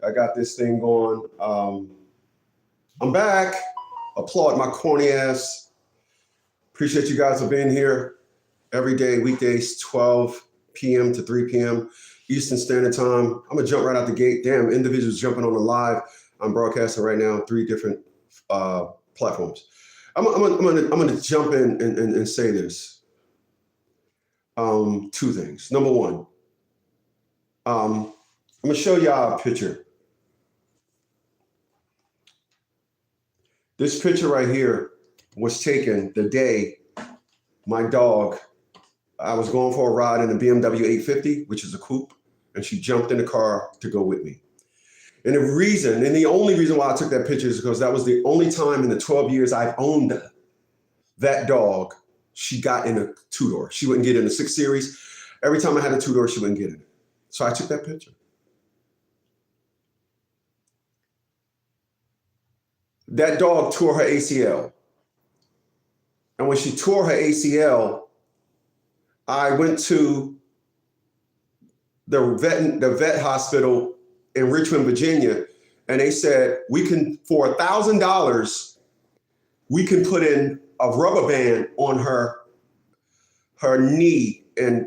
I got this thing going. I'm back. Applaud my corny ass. Appreciate you guys for being here every day, weekdays, 12 p.m. to 3 p.m. Eastern Standard Time. I'm gonna jump right out the gate. Damn, individuals jumping on the live. I'm broadcasting right now on 3 different platforms. I'm gonna jump in and say this. 2 things. Number one, I'm gonna show y'all a picture. This picture right here was taken the day my dog, I was going for a ride in a BMW 850, which is a coupe, and she jumped in the car to go with me. And the only reason why I took that picture is because that was the only time in the 12 years I've owned that dog, she got in a 2-door. She wouldn't get in a 6 Series. Every time I had a 2-door, she wouldn't get in it. So I took that picture. That dog tore her ACL. And when she tore her ACL, I went to the vet hospital in Richmond, Virginia, and they said, for $1,000, we can put in a rubber band on her knee, and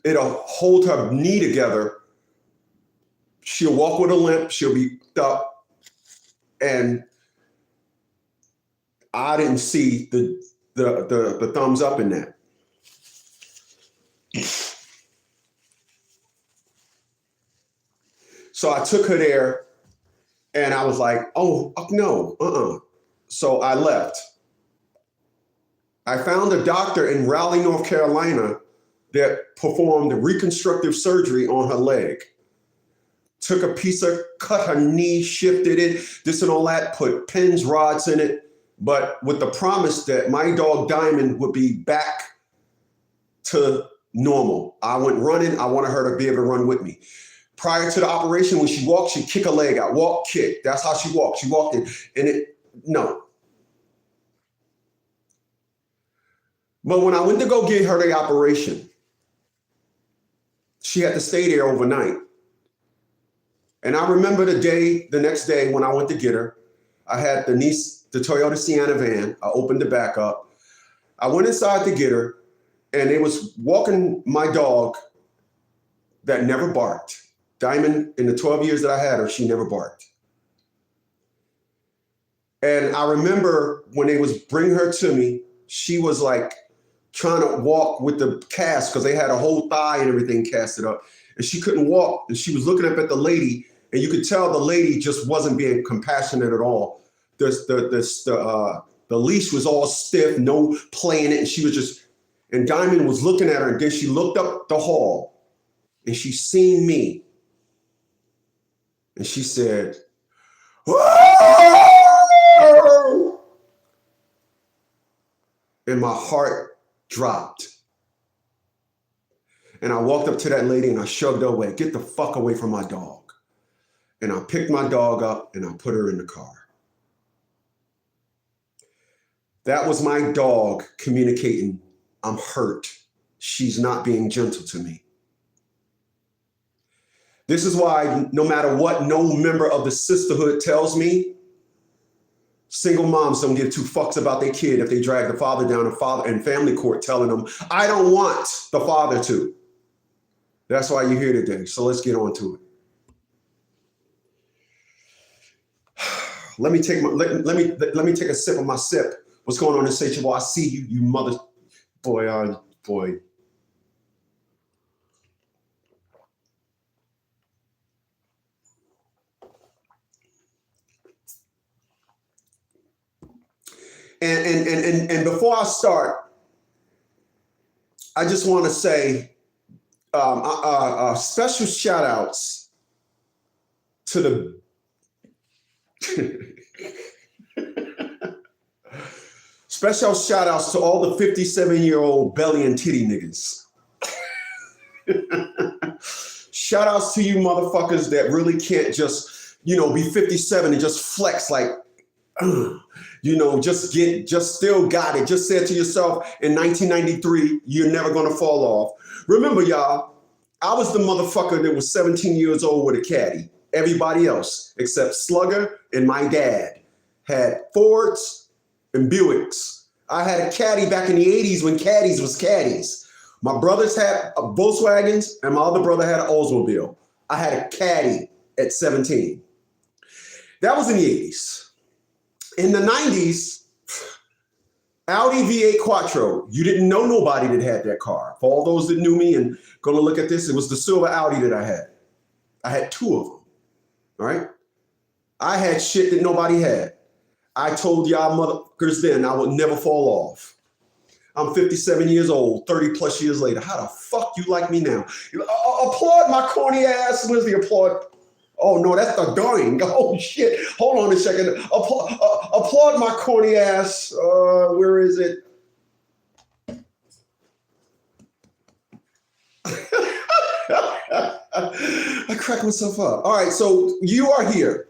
it'll hold her knee together. She'll walk with a limp, she'll be up, and I didn't see the thumbs up in that. So I took her there and I was like, oh, no, So I left. I found a doctor in Raleigh, North Carolina that performed reconstructive surgery on her leg. Took a piece cut her knee, shifted it, this and all that, put pins, rods in it, but with the promise that my dog Diamond would be back to normal. I went running. I wanted her to be able to run with me. Prior to the operation, when she walked, she'd kick her leg out. Walk, kick. That's how she walked. She walked in, no. But when I went to go get her the operation, she had to stay there overnight. And I remember the next day when I went to get her, I had the Toyota Sienna van. I opened the back up. I went inside to get her, and it was walking my dog that never barked. Diamond, in the 12 years that I had her, she never barked. And I remember when they was bringing her to me, she was like trying to walk with the cast because they had a whole thigh and everything casted up. And she couldn't walk. And she was looking up at the lady, and you could tell the lady just wasn't being compassionate at all. The leash was all stiff, no playing it. And she was just, and Diamond was looking at her, and then she looked up the hall and she seen me. And she said, "Whoa!" And my heart dropped. And I walked up to that lady and I shoved her away. Get the fuck away from my dog. And I picked my dog up and I put her in the car. That was my dog communicating, I'm hurt. She's not being gentle to me. This is why no matter what no member of the sisterhood tells me, single moms don't give 2 fucks about their kid if they drag the father down in family court telling them, I don't want the father to. That's why you're here today. So let's get on to it. Let me take a sip of my sip. What's going on in Seychelles? I see you, you mother boy. And before I start, I just want to say special shout outs to the special shout outs to all the 57-year-old belly and titty niggas. Shout outs to you motherfuckers that really can't just, be 57 and just flex like, just still got it. Just say it to yourself in 1993, you're never gonna fall off. Remember, y'all, I was the motherfucker that was 17 years old with a caddy. Everybody else except Slugger and my dad had Fords and Buicks. I had a Caddy back in the 80s when Caddies was Caddies. My brothers had Volkswagens and my other brother had an Oldsmobile. I had a Caddy at 17. That was in the 80s. In the 90s, Audi V8 Quattro. You didn't know nobody that had that car. For all those that knew me and going to look at this, it was the silver Audi that I had. I had two of them, all right? I had shit that nobody had. I told y'all motherfuckers then I would never fall off. I'm 57 years old, 30 plus years later. How the fuck you like me now? Applaud my corny ass. Where's the applaud? Oh, no, that's the dying. Oh, shit. Hold on a second. Applaud my corny ass. Where is it? I crack myself up. All right, so you are here.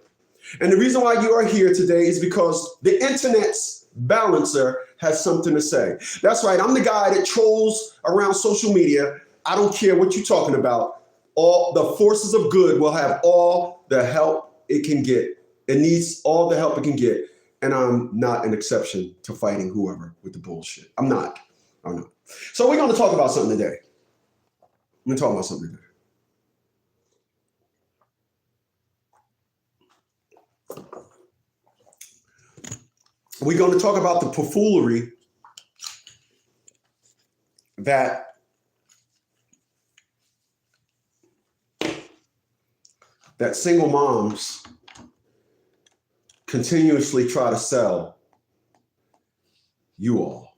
And the reason why you are here today is because the internet's balancer has something to say. That's right. I'm the guy that trolls around social media. I don't care what you're talking about. All the forces of good will have all the help it can get. It needs all the help it can get. And I'm not an exception to fighting whoever with the bullshit. I'm not. So we're going to talk about something today. I'm going to talk about something today. We're going to talk about the buffoonery that single moms continuously try to sell you all.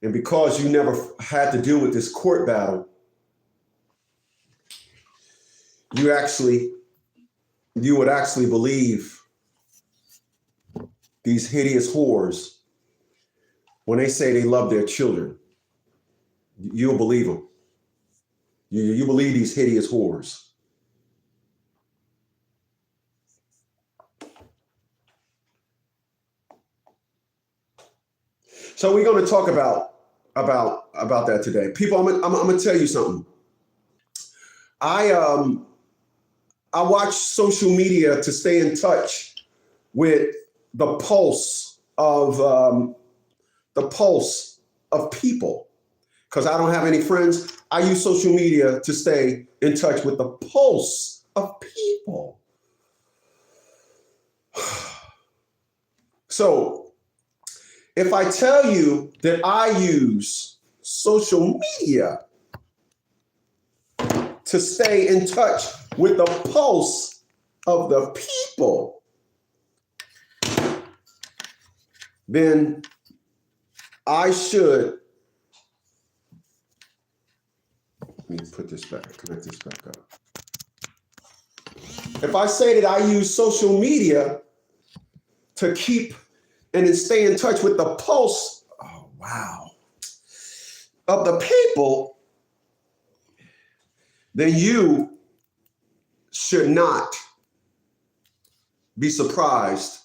And because you never had to deal with this court battle, you would actually believe these hideous whores when they say they love their children. You'll believe them. You believe these hideous whores. So we're going to talk about that today. People, I'm going to tell you something. I watch social media to stay in touch with the pulse of people, because I don't have any friends. I use social media to stay in touch with the pulse of people. So if I tell you that I use social media to stay in touch with the pulse of the people, then I should, let me put this back, connect this back up. If I say that I use social media to keep and then stay in touch with the pulse, of the people, then you should not be surprised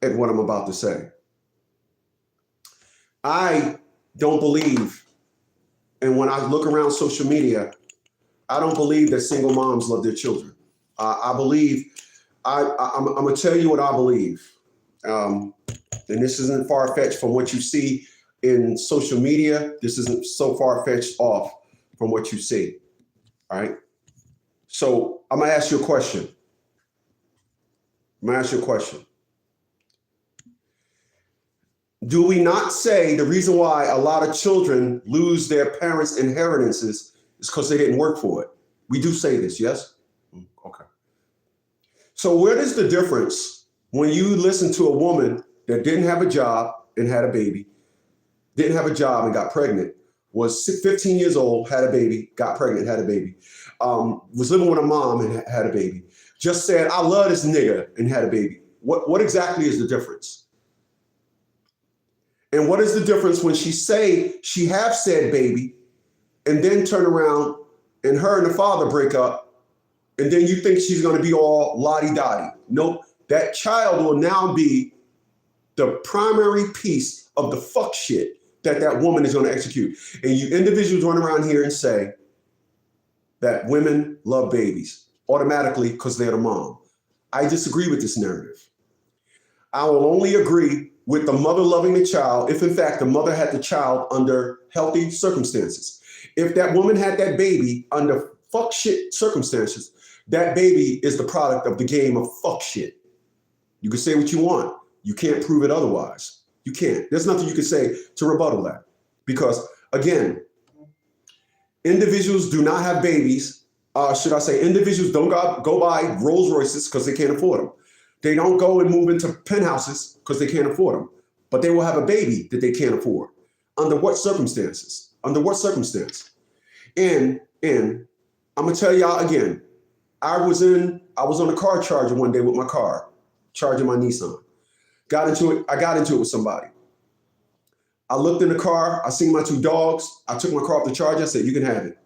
at what I'm about to say. I don't believe, and when I look around social media, I don't believe that single moms love their children. I believe, I'm going to tell you what I believe. And this isn't far-fetched from what you see in social media. This isn't so far-fetched off from what you see. All right? So I'm going to ask you a question. Do we not say the reason why a lot of children lose their parents' inheritances is because they didn't work for it? We do say this, yes? Okay. So where is the difference when you listen to a woman that didn't have a job and had a baby, didn't have a job and got pregnant, was 15 years old, had a baby, got pregnant, had a baby, was living with a mom and had a baby, just said, I love this nigga and had a baby. What exactly is the difference? And what is the difference when she say she have said baby and then turn around and her and the father break up and then you think she's going to be all lottie-dottie? Nope. That child will now be the primary piece of the fuck shit that woman is going to execute. And you individuals run around here and say, that women love babies automatically because they're the mom. I disagree with this narrative. I will only agree with the mother loving the child if, in fact, the mother had the child under healthy circumstances. If that woman had that baby under fuck shit circumstances, that baby is the product of the game of fuck shit. You can say what you want. You can't prove it otherwise. You can't. There's nothing you can say to rebuttal that. Because, again, individuals do not have babies. Individuals don't go buy Rolls Royces because they can't afford them. They don't go and move into penthouses because they can't afford them. But they will have a baby that they can't afford. Under what circumstances? Under what circumstance? And I'm gonna tell y'all again. I was on a car charger one day with my car, charging my Nissan. I got into it with somebody. I looked in the car, I seen my two dogs, I took my car off the charger, I said, you can have it.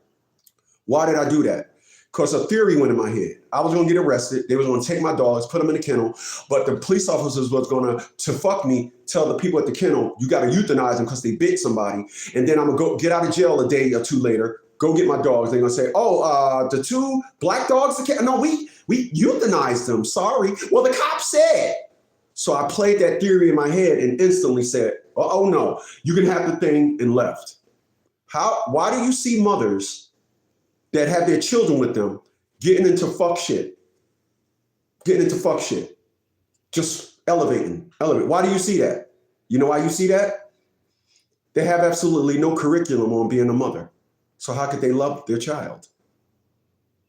Why did I do that? Because a theory went in my head. I was gonna get arrested, they was gonna take my dogs, put them in the kennel, but the police officers was gonna, to fuck me, tell the people at the kennel, you gotta euthanize them because they bit somebody, and then I'm gonna go get out of jail a day or two later, go get my dogs. They're gonna say, the two black dogs, no, we euthanized them, sorry. Well, the cop said. So I played that theory in my head and instantly said, oh no, you can have the thing, and left. Why do you see mothers that have their children with them getting into fuck shit? Just elevate. Why do you see that? You know why you see that? They have absolutely no curriculum on being a mother. So how could they love their child?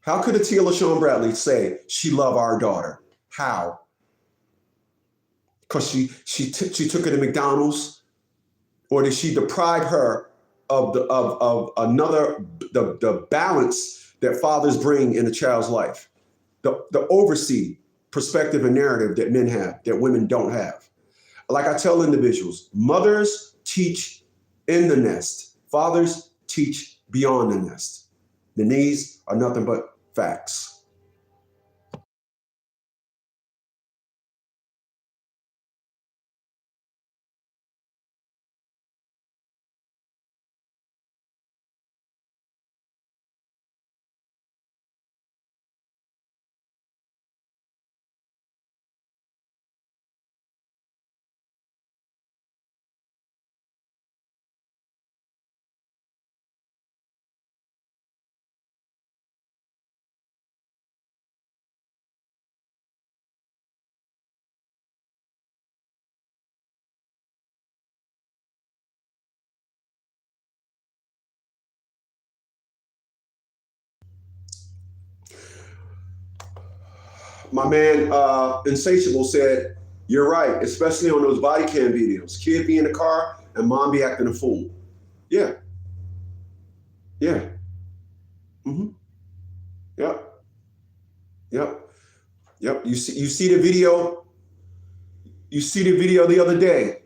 How could Atia LaShawn Bradley say she loved our daughter? How? Because she took her to McDonald's, or did she deprive her of the balance that fathers bring in a child's life, the oversee perspective and narrative that men have that women don't have? Like I tell individuals, mothers teach in the nest, fathers teach beyond the nest. And these are nothing but facts. My man, Insatiable said, you're right, especially on those body cam videos. Kid be in the car and mom be acting a fool. Yeah. Mm-hmm. Yep. You see the video. You see the video the other day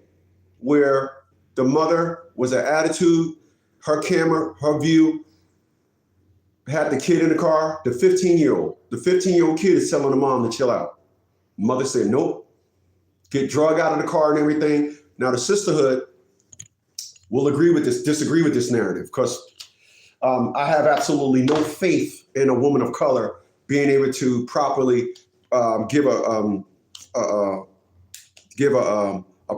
where the mother was an attitude, her camera, her view, had the kid in the car, the 15-year-old kid is telling the mom to chill out. Mother said, nope, get drug out of the car and everything. Now the sisterhood will disagree with this narrative, because I have absolutely no faith in a woman of color being able to properly give a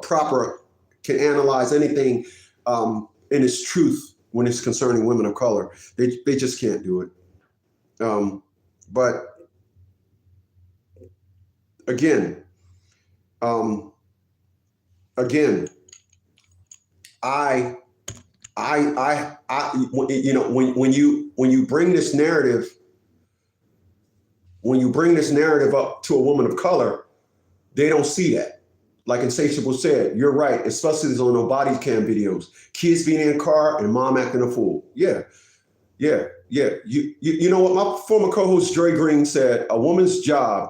proper, can analyze anything in its truth when it's concerning women of color. They just can't do it. But again, I when you bring this narrative, up to a woman of color, they don't see that. Like Insatiable said, you're right, especially on no body cam videos. Kids being in a car and mom acting a fool. Yeah. You know what? My former co-host Dre Green said, a woman's job,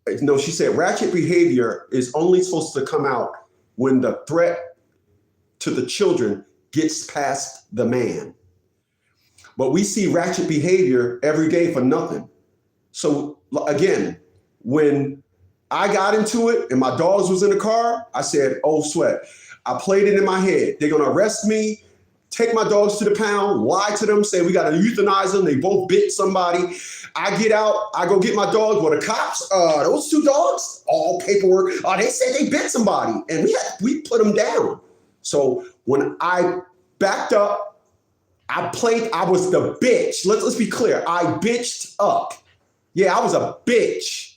she said ratchet behavior is only supposed to come out when the threat to the children gets past the man. But we see ratchet behavior every day for nothing. So again, when I got into it and my dogs was in the car, I said, oh, sweat. I played it in my head. They're going to arrest me, take my dogs to the pound, lie to them, say we got to euthanize them. They both bit somebody. I get out, I go get my dogs. Well, the cops, those 2 dogs, all paperwork. They said they bit somebody, and we put them down. So when I backed up, I was the bitch. Let's be clear. I bitched up. Yeah, I was a bitch.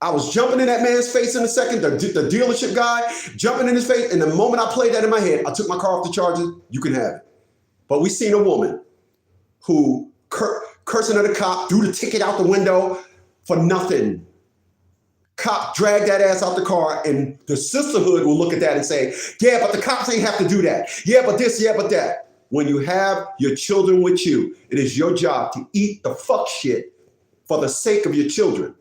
I was jumping in that man's face in a second, the dealership guy, jumping in his face. And the moment I played that in my head, I took my car off the charger. You can have it. But we seen a woman who cursing at a cop, threw the ticket out the window for nothing. Cop dragged that ass out the car, and the sisterhood will look at that and say, yeah, but the cops ain't have to do that. Yeah, but this, yeah, but that. When you have your children with you, it is your job to eat the fuck shit for the sake of your children.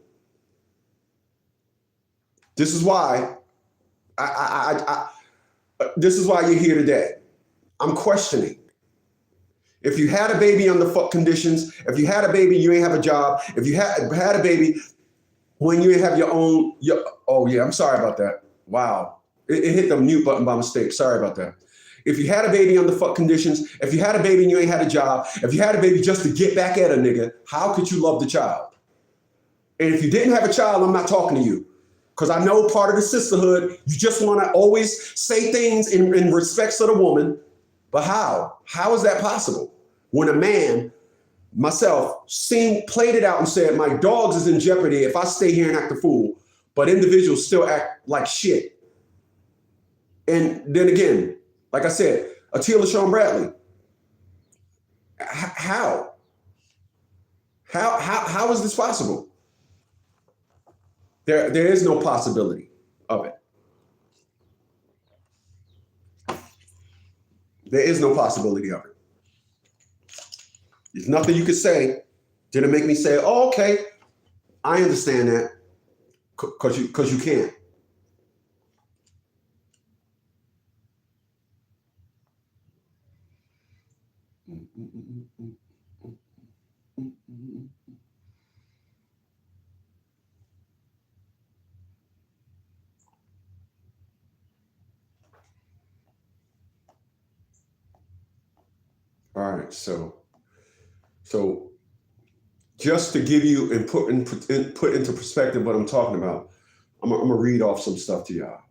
This is why this is why you're here today. I'm questioning. If you had a baby under fuck conditions, if you had a baby, you ain't have a job. If you had a baby when you have your own, oh yeah, I'm sorry about that. Wow. It hit the mute button by mistake. Sorry about that. If you had a baby under fuck conditions, if you had a baby and you ain't had a job, if you had a baby just to get back at a nigga, how could you love the child? And if you didn't have a child, I'm not talking to you. Because I know part of the sisterhood, you just want to always say things in respects of the woman. But how? How is that possible? When a man, myself, played it out and said, my dogs is in jeopardy if I stay here and act a fool, but individuals still act like shit. And then again, like I said, Atiya LaShawn Bradley. How? How is this possible? There is no possibility of it. There is no possibility of it. There's nothing you could say that'll make me say, oh, okay, I understand that, because you can't. All right, so just to give you and put into perspective what I'm talking about, I'm gonna read off some stuff to y'all.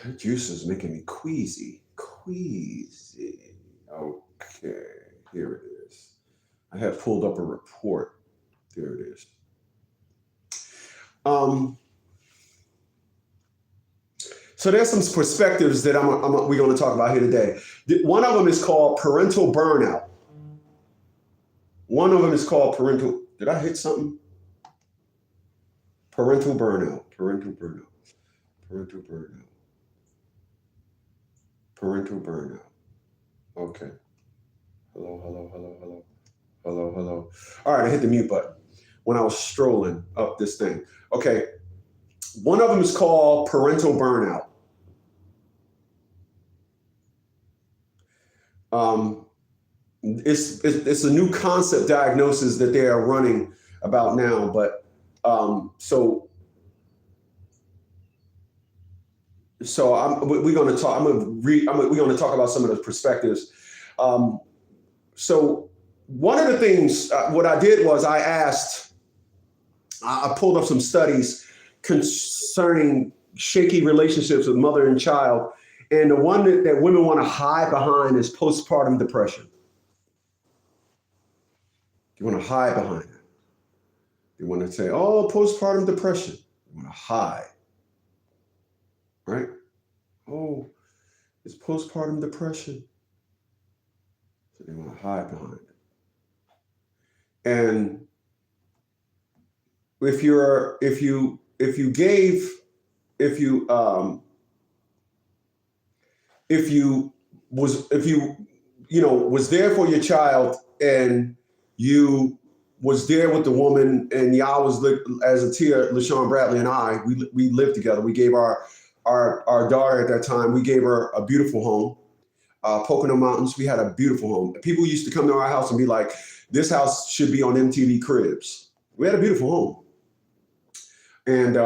The juice is making me queasy. Okay, here it is. I have pulled up a report. There it is. So there's some perspectives that we're going to talk about here today. One of them is called parental burnout. One of them is called parental. Did I hit something? Parental burnout. Parental burnout. Parental burnout. Parental burnout. Okay. Hello. All right, I hit the mute button when I was strolling up this thing. Okay. One of them is called parental burnout. It's a new concept diagnosis that they are running about now, but so we're going to talk. We're going to talk about some of those perspectives. So one of the things what I did was I pulled up some studies concerning shaky relationships with mother and child, and the one that women want to hide behind is postpartum depression. You want to hide behind it. You want to say, "Oh, postpartum depression." You want to hide. Right? Oh, it's postpartum depression. So they want to hide behind it. And if you was there for your child and you was there with the woman and y'all was, as Atiya LaShawn Bradley and I, we lived together. We gave our our daughter at that time, we gave her a beautiful home. Pocono Mountains, we had a beautiful home. People used to come to our house and be like, this house should be on MTV Cribs. We had a beautiful home. And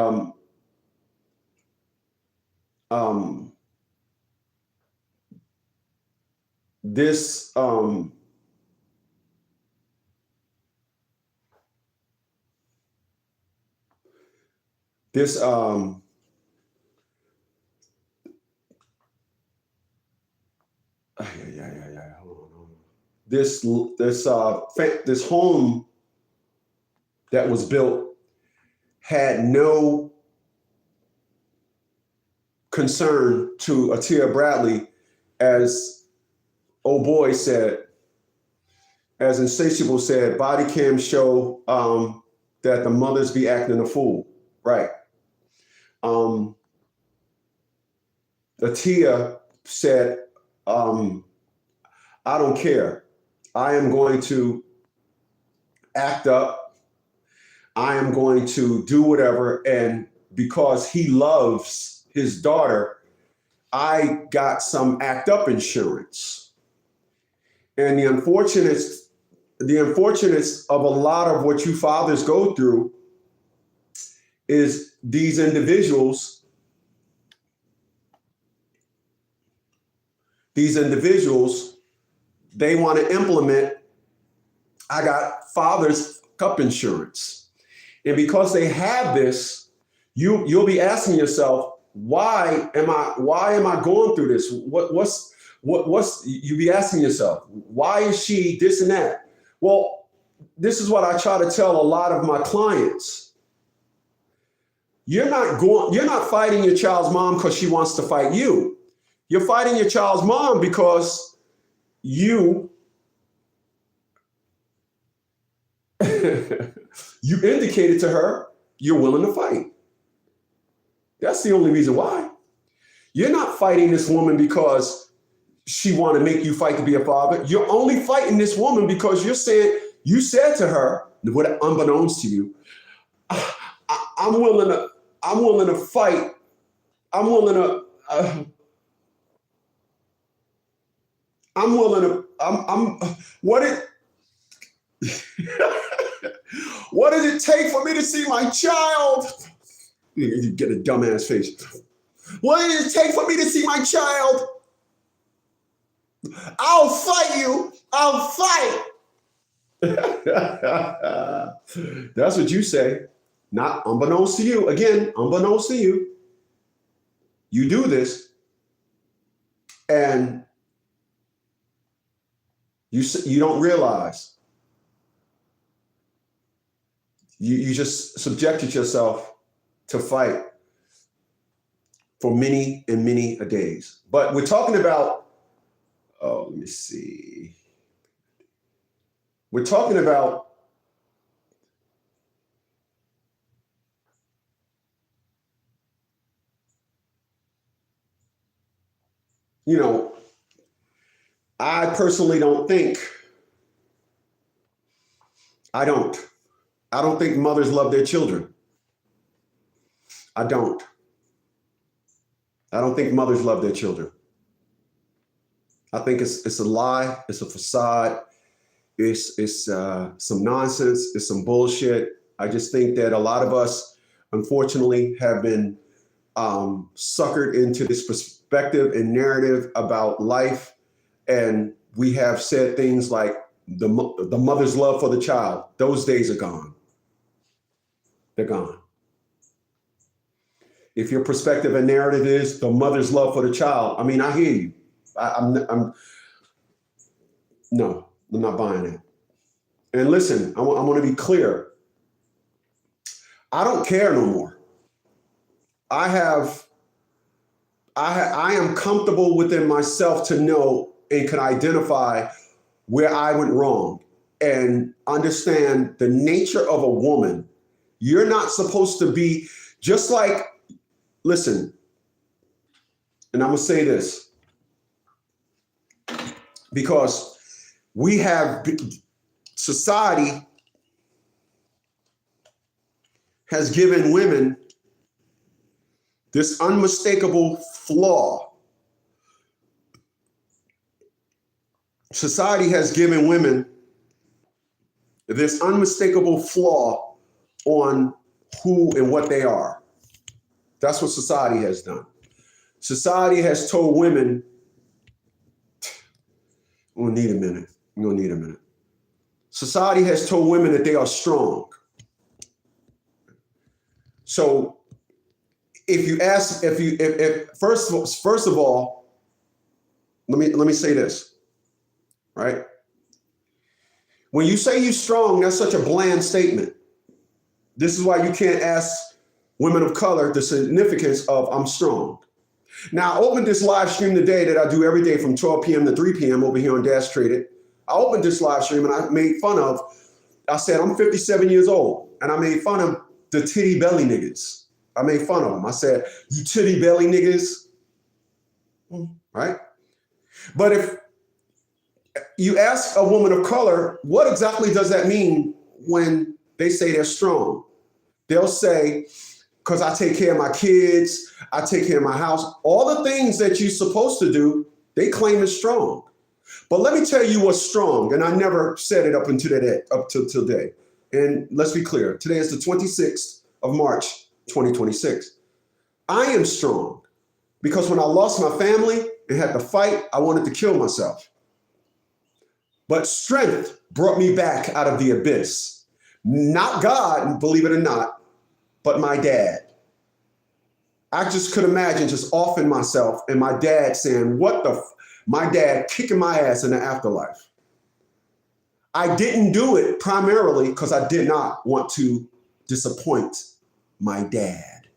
this this Hold on. This home that was built had no concern to Atia Bradley, as old boy said, as Insatiable said, body cams show that the mothers be acting a fool, right? Atia said, I don't care. I am going to act up. I am going to do whatever. And because he loves his daughter, I got some act up insurance. And the unfortunates of a lot of what you fathers go through is these individuals they want to implement, I got father's cup insurance. And because they have this, you'll be asking yourself, why am I going through this? What's you be asking yourself, why is she this and that? Well, this is what I try to tell a lot of my clients. You're not fighting your child's mom because she wants to fight you. You're fighting your child's mom because you indicated to her you're willing to fight. That's the only reason why. You're not fighting this woman because she want to make you fight to be a father. You're only fighting this woman because you said to her, unbeknownst to you, I'm willing to fight. What did it take for me to see my child? You get a dumbass face. What did it take for me to see my child? I'll fight you. I'll fight. That's what you say. Not unbeknownst to you. Again, unbeknownst to you. You do this, and you don't realize. You just subjected yourself to fight for many and many a days. But we're talking about, let me see. We're talking about I personally don't think, I don't think mothers love their children. I don't think mothers love their children. I think it's a lie. It's a facade. It's some nonsense. It's some bullshit. I just think that a lot of us, unfortunately, have been suckered into this perspective and narrative about life. And we have said things like the mother's love for the child. Those days are gone. They're gone. If your perspective and narrative is the mother's love for the child, I mean, I hear you. I'm not buying it. And listen, I want to be clear. I don't care no more. I am comfortable within myself to know and can identify where I went wrong and understand the nature of a woman. You're not supposed to be just like, listen, and I'm going to say this because society has given women this unmistakable flaw. Society has given women this unmistakable flaw on who and what they are. That's what society has done. Society has told women, I'm gonna need a minute. Society has told women that they are strong. So if you ask, first of all, let me say this, right? When you say you're strong, that's such a bland statement. This is why you can't ask women of color the significance of I'm strong. Now, I opened this live stream today that I do every day from 12 p.m. to 3 p.m. over here on Dash Traded. I opened this live stream and I made fun of, I said, I'm 57 years old. And I made fun of the titty belly niggas. I made fun of them. I said, you titty belly niggas, right? But if you ask a woman of color, what exactly does that mean when they say they're strong? They'll say, because I take care of my kids, I take care of my house, all the things that you're supposed to do, they claim is strong. But let me tell you what's strong, and I never said it up till today. And let's be clear, today is the 26th of March, 2026. I am strong because when I lost my family and had to fight, I wanted to kill myself. But strength brought me back out of the abyss. Not God, believe it or not, but my dad. I just could imagine just offing myself and my dad saying, my dad kicking my ass in the afterlife. I didn't do it primarily because I did not want to disappoint my dad.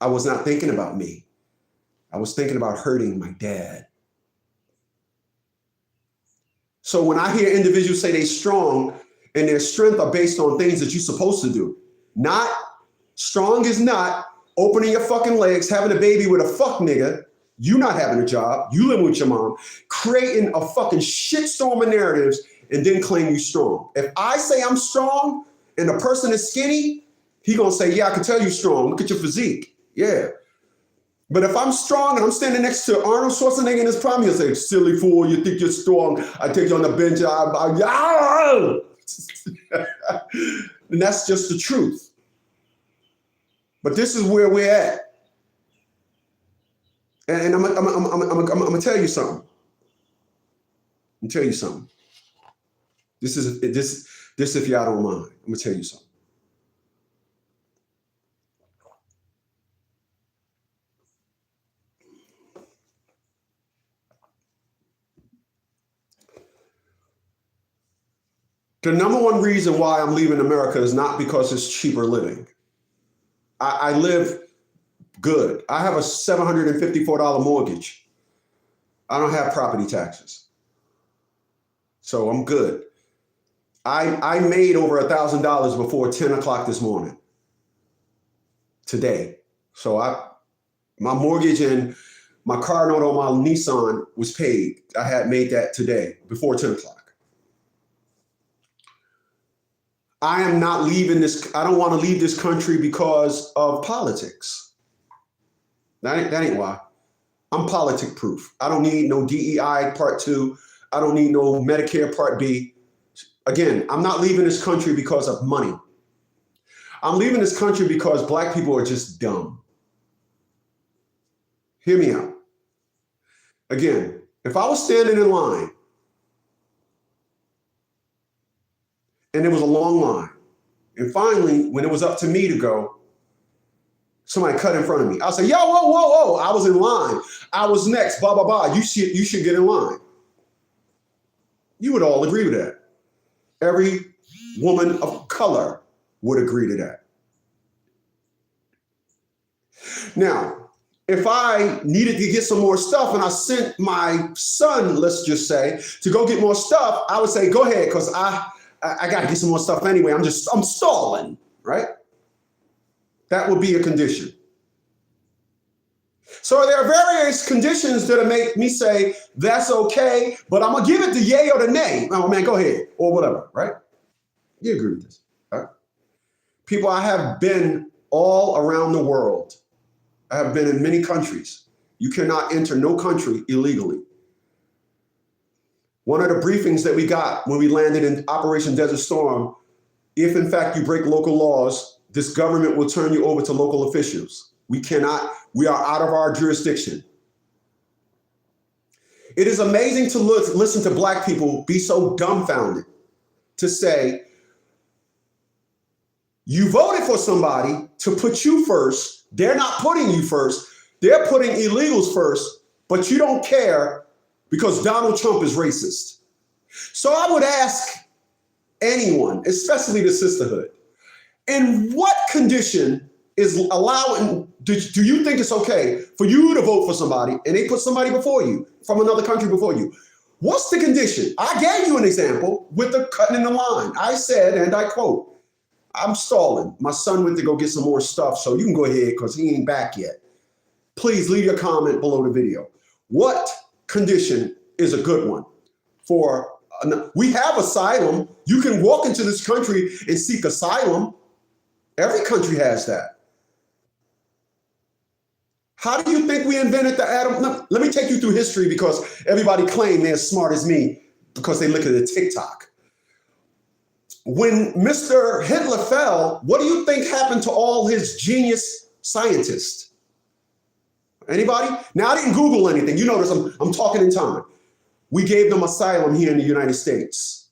I was not thinking about me. I was thinking about hurting my dad. So when I hear individuals say they're strong and their strength are based on things that you're supposed to do, not strong is not opening your fucking legs, having a baby with a fuck nigga, you not having a job, you living with your mom, creating a fucking shitstorm of narratives and then claim you strong. If I say I'm strong and the person is skinny, he gonna say, yeah, I can tell you strong. Look at your physique. Yeah. But if I'm strong and I'm standing next to Arnold Schwarzenegger in his prime, he'll say, silly fool, you think you're strong. I take you on the bench. And that's just the truth. But this is where we're at. And I'm gonna tell you something. I'm gonna tell you something. This if y'all don't mind. I'm gonna tell you something. The number one reason why I'm leaving America is not because it's cheaper living. I live good. I have a $754 mortgage. I don't have property taxes. So I'm good. I made over $1,000 before 10 o'clock this morning, today. So my mortgage and my car note on my Nissan was paid. I had made that today before 10 o'clock. I am not leaving this. I don't want to leave this country because of politics. That ain't why. I'm politic proof. I don't need no DEI Part 2. I don't need no Medicare Part B. Again, I'm not leaving this country because of money. I'm leaving this country because Black people are just dumb. Hear me out. Again, if I was standing in line and there was a long line, and finally, when it was up to me to go, somebody cut in front of me. I'll say, yo, whoa. I was in line. I was next, blah, blah, blah. You should get in line. You would all agree with that. Every woman of color would agree to that. Now, if I needed to get some more stuff and I sent my son, let's just say, to go get more stuff, I would say, go ahead, because I got to get some more stuff anyway. I'm stalling, right? That would be a condition. So there are various conditions that make me say, that's okay, but I'm going to give it the yay or the nay. Oh, man, go ahead, or whatever, right? You agree with this, right? People, I have been all around the world. I have been in many countries. You cannot enter no country illegally. One of the briefings that we got when we landed in Operation Desert Storm, if in fact you break local laws, this government will turn you over to local officials. We are out of our jurisdiction. It is amazing to listen to Black people be so dumbfounded to say, you voted for somebody to put you first. They're not putting you first. They're putting illegals first, but you don't care because Donald Trump is racist. So I would ask anyone, especially the sisterhood, in what condition is allowing, do you think it's okay for you to vote for somebody and they put somebody before you from another country before you? What's the condition? I gave you an example with the cutting in the line. I said, and I quote, I'm stalling. My son went to go get some more stuff, so you can go ahead because he ain't back yet. Please leave your comment below the video. What condition is a good one? We have asylum. You can walk into this country and seek asylum. Every country has that. How do you think we invented the atom? No, let me take you through history because everybody claims they're as smart as me because they look at the TikTok. When Mr. Hitler fell, what do you think happened to all his genius scientists? Anybody? Now, I didn't Google anything. You notice I'm talking in time. We gave them asylum here in the United States.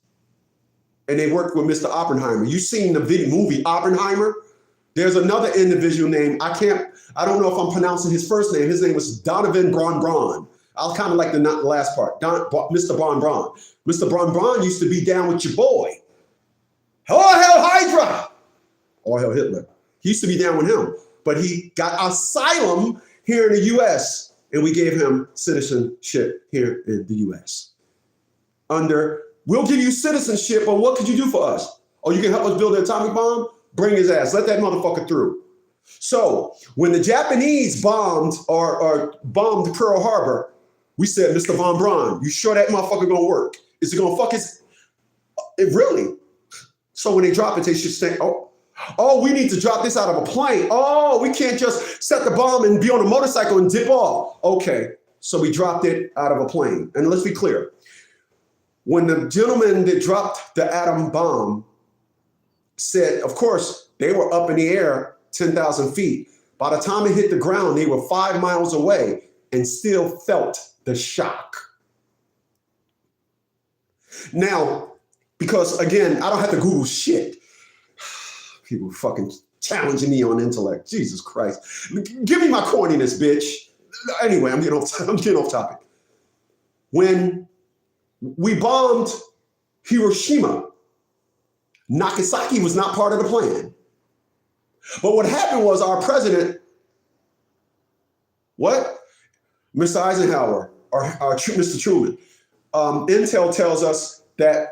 And they worked with Mr. Oppenheimer. You seen the movie Oppenheimer? There's another individual named, I don't know if I'm pronouncing his first name. His name was Donovan Braun. I'll kind of like the last part, Mr. Braun. Mr. Braun used to be down with your boy. All hell Hydra! All hell Hitler. He used to be down with him. But he got asylum here in the U.S. and we gave him citizenship here in the U.S. We'll give you citizenship, but what could you do for us? Oh, you can help us build an atomic bomb? Bring his ass. Let that motherfucker through. So when the Japanese bombed or bombed Pearl Harbor, we said, Mr. Von Braun, you sure that motherfucker gonna work? Is it gonna fuck it really? So when they drop it, they should say, oh, we need to drop this out of a plane. Oh, we can't just set the bomb and be on a motorcycle and dip off. Okay, so we dropped it out of a plane. And let's be clear. When the gentleman that dropped the atom bomb said, of course, they were up in the air 10,000 feet. By the time it hit the ground, they were 5 miles away and still felt the shock. Now, because again, I don't have to Google shit. People fucking challenging me on intellect. Jesus Christ. Give me my corniness, bitch. Anyway, I'm getting off topic. When we bombed Hiroshima, Nagasaki was not part of the plan. But what happened was our president, Mr. Eisenhower, or Mr. Truman, Intel tells us that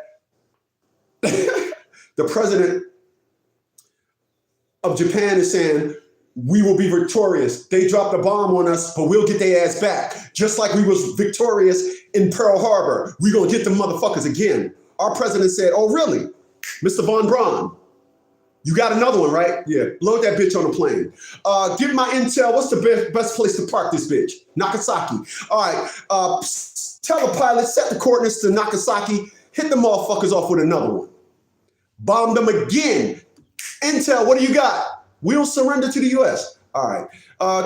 the president of Japan is saying, we will be victorious. They dropped a bomb on us, but we'll get their ass back. Just like we was victorious in Pearl Harbor. We're going to get them motherfuckers again. Our president said, oh, really? Mr. Von Braun, you got another one, right? Yeah, load that bitch on a plane. Give my intel, what's the best place to park this bitch? Nagasaki. All right, tell the pilot, set the coordinates to Nagasaki, hit the motherfuckers off with another one. Bomb them again. Intel, what do you got? We don't surrender to the U.S. All right,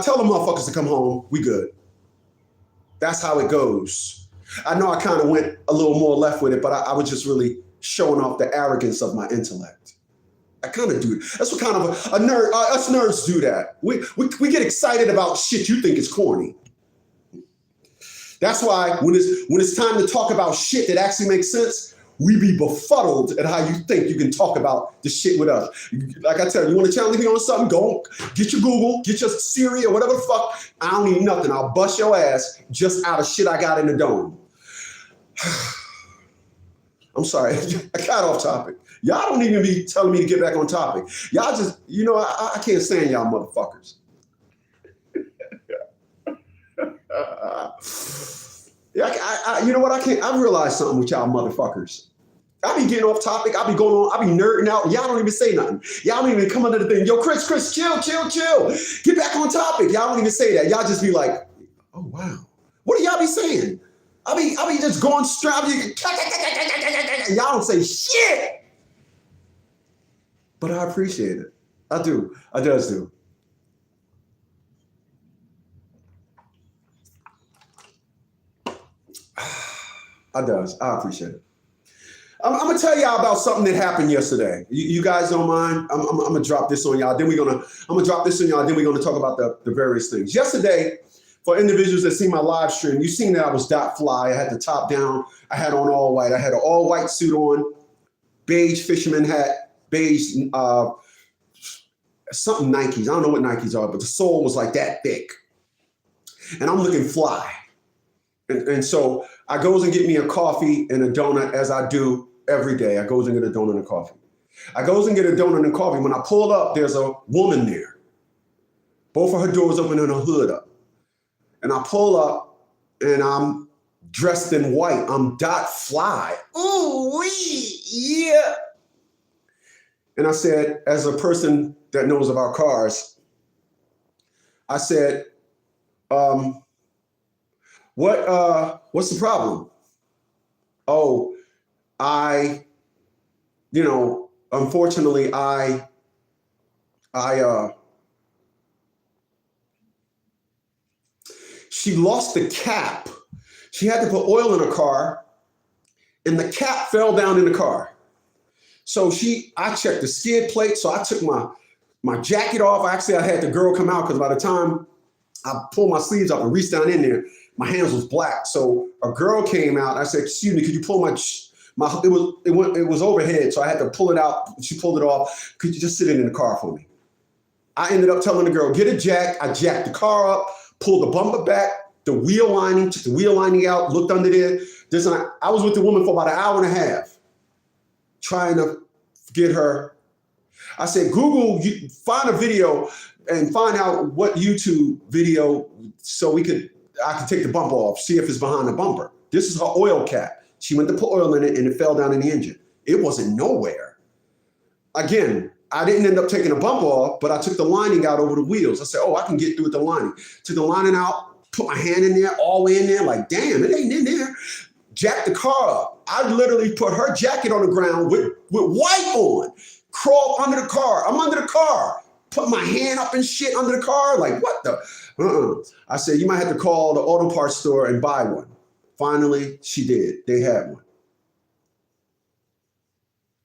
tell the motherfuckers to come home. We good. That's how it goes. I know I kind of went a little more left with it, but I was just really showing off the arrogance of my intellect. I kind of do. That's what kind of a nerd, us nerds do that. We get excited about shit you think is corny. That's why when it's time to talk about shit that actually makes sense, we be befuddled at how you think you can talk about the shit with us. Like I tell you want to challenge me on something, go get your Google, get your Siri or whatever the fuck. I don't need nothing. I'll bust your ass just out of shit I got in the dome. I'm sorry, I got off topic. Y'all don't even be telling me to get back on topic. Y'all just, I can't stand y'all motherfuckers. Yeah, you know what? I realized something with y'all motherfuckers. I be getting off topic. I be going on. I be nerding out. Y'all don't even say nothing. Y'all don't even come under the thing. Yo, Chris, chill. Get back on topic. Y'all don't even say that. Y'all just be like, oh, wow. What do y'all be saying? I be just going straight. Y'all don't say shit. But I appreciate it. I do. I just do. I appreciate it. I'm gonna tell y'all about something that happened yesterday. You guys don't mind? I'm gonna drop this on y'all. I'm gonna drop this on y'all. Then we're gonna talk about the various things. Yesterday, for individuals that see my live stream, you seen that I was .fly. I had the top down. I had on all white. I had an all white suit on, beige fisherman hat, beige something Nikes. I don't know what Nikes are, but the sole was like that thick, and I'm looking fly. And so I goes and get me a coffee and a donut, as I do every day. I goes and get a donut and a coffee. I goes and get a donut and coffee. When I pull up, there's a woman there. Both of her doors open and her hood up. And I pull up and I'm dressed in white. I'm .fly. Ooh, wee, yeah. And I said, as a person that knows about cars, I said, what's the problem? Oh, unfortunately, she lost the cap. She had to put oil in her car, and the cap fell down in the car. So I checked the skid plate. So I took my jacket off. Actually, I had the girl come out because by the time I pulled my sleeves up and reached down in there, my hands was black. So a girl came out. I said, "Excuse me, could you pull my it was overhead, so I had to pull it out." She pulled it off. "Could you just sit it in the car for me?" I ended up telling the girl, "Get a jack." I jacked the car up, pulled the bumper back, the wheel lining, took the wheel lining out, looked under there. I was with the woman for about an hour and a half, trying to get her. I said, "Google, find a video and find out what YouTube video so I could take the bumper off, see if it's behind the bumper." This is her oil cap. She went to put oil in it and it fell down in the engine. It wasn't nowhere. Again, I didn't end up taking the bumper off, but I took the lining out over the wheels. I said, "Oh, I can get through with the lining." Took the lining out, put my hand in there, all the way in there, like, damn, it ain't in there. Jacked the car up. I literally put her jacket on the ground with white on, crawled under the car. I'm under the car. Put my hand up and shit under the car. Like, what the? I said, "You might have to call the auto parts store and buy one." Finally, she did. They had one.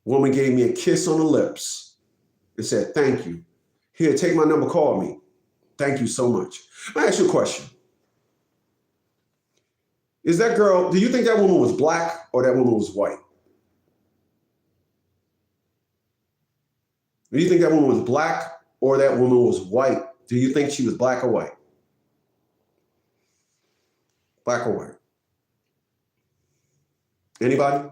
Woman gave me a kiss on the lips and said, "Thank you. Here, take my number, call me. Thank you so much." Let me ask you a question. Do you think that woman was black or that woman was white? Do you think that woman was black or that woman was white? Do you think she was black or white? Black or white? Anybody?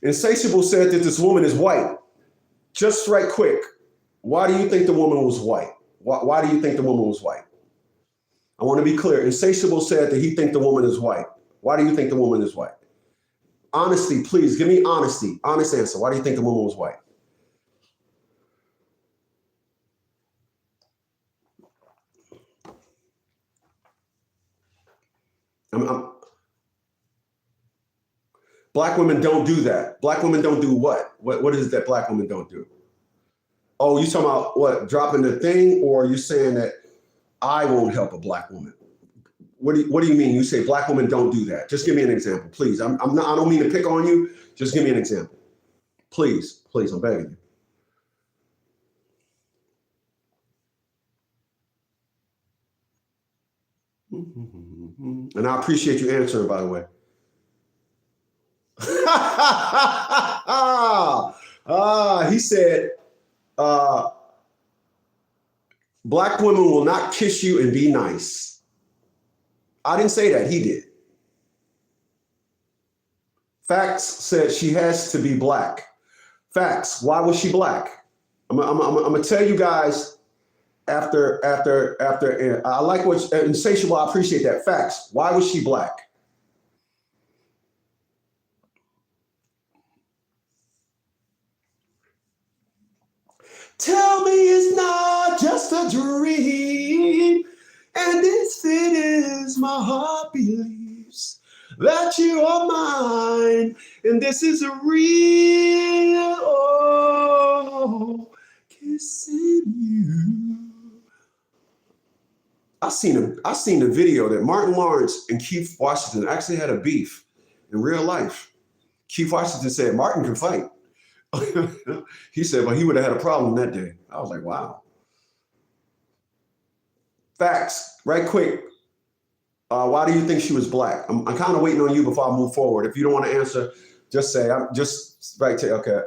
Insatiable said that this woman is white. Just right quick, why do you think the woman was white? Why do you think the woman was white? I want to be clear. Insatiable said that he think the woman is white. Why do you think the woman is white? Honesty, please. Give me honesty. Honest answer. Why do you think the woman was white? Black women don't do that. Black women don't do what? What is it that black women don't do? Oh, you talking about what? Dropping the thing, or are you saying that I won't help a black woman? What do you mean? You say black women don't do that? Just give me an example, please. I don't mean to pick on you. Just give me an example, please. I'm begging you. And I appreciate you answering, by the way. He said, Black women will not kiss you and be nice. I didn't say that. He did. Facts said she has to be black. Facts. Why was she black? I'm gonna tell you guys after. I like what insatiable. I appreciate that. Facts. Why was she black? Tell me it's not just a dream, and this it is my heart believes that you are mine, and this is a real kissing you. I seen a video that Martin Lawrence and Keith Washington actually had a beef in real life. Keith Washington said Martin can fight. He said, well, he would have had a problem that day. I was like, wow. Facts, right quick. Why do you think she was black? I'm kind of waiting on you before I move forward. If you don't want to answer, just say, I'm just right to, okay.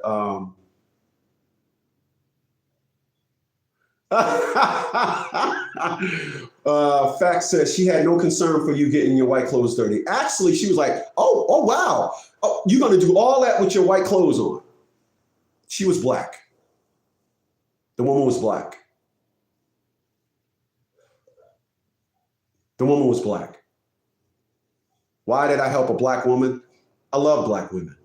Facts says she had no concern for you getting your white clothes dirty. Actually, she was like, oh, wow. Oh, you're going to do all that with your white clothes on. She was black. The woman was black. The woman was black. Why did I help a black woman? I love black women.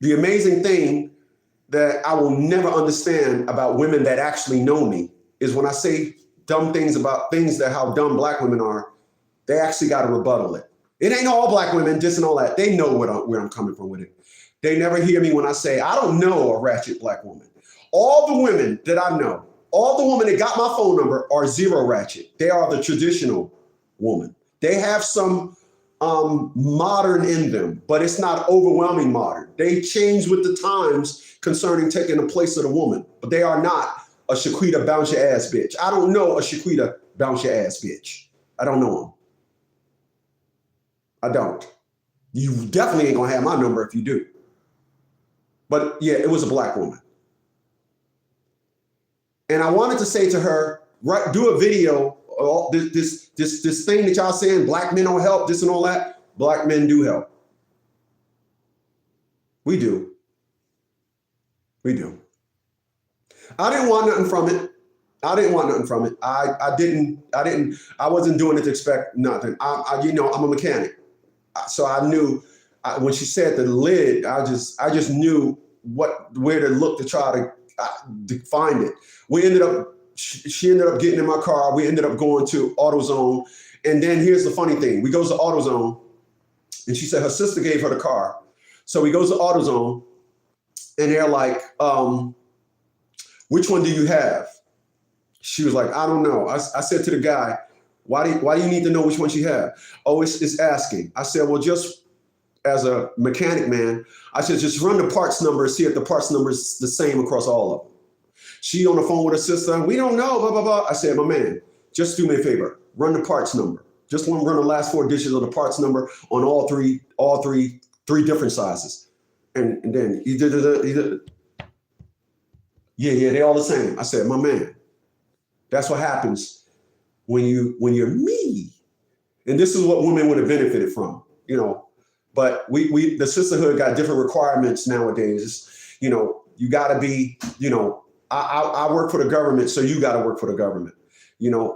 The amazing thing that I will never understand about women that actually know me is when I say dumb things about things that how dumb black women are, they actually got to rebuttal it. It ain't all black women, this and all that. They know where I'm coming from with it. They never hear me when I say, I don't know a ratchet black woman. All the women that I know, all the women that got my phone number are zero ratchet. They are the traditional woman. They have some modern in them, but it's not overwhelming modern. They change with the times concerning taking the place of the woman, but they are not a Shaquita bounce your ass bitch. I don't know a Shaquita bounce your ass bitch. I don't know them. I don't. You definitely ain't gonna have my number if you do. But yeah, it was a black woman. And I wanted to say to her, right, do a video, this thing that y'all saying, black men don't help, this and all that. Black men do help. We do. We do. I didn't want nothing from it. I wasn't doing it to expect nothing. I'm a mechanic. So I knew when she said the lid, I just knew where to look to try to find it. She ended up getting in my car. We ended up going to AutoZone. And then here's the funny thing. We goes to AutoZone and she said her sister gave her the car. So we goes to AutoZone and they're like, which one do you have? She was like, I don't know. I said to the guy, why do you need to know which one she had? Oh, it's asking. I said, well, just as a mechanic man, I said, just run the parts number, see if the parts number is the same across all of them. She on the phone with her sister. We don't know, blah, blah, blah. I said, my man, just do me a favor. Run the parts number. Just run the last 4 digits of the parts number on all three different sizes. And then he did. Yeah, they're all the same. I said, my man, that's what happens when you're me. And this is what women would have benefited from, But the sisterhood got different requirements nowadays. You got to be, I work for the government, so you got to work for the government.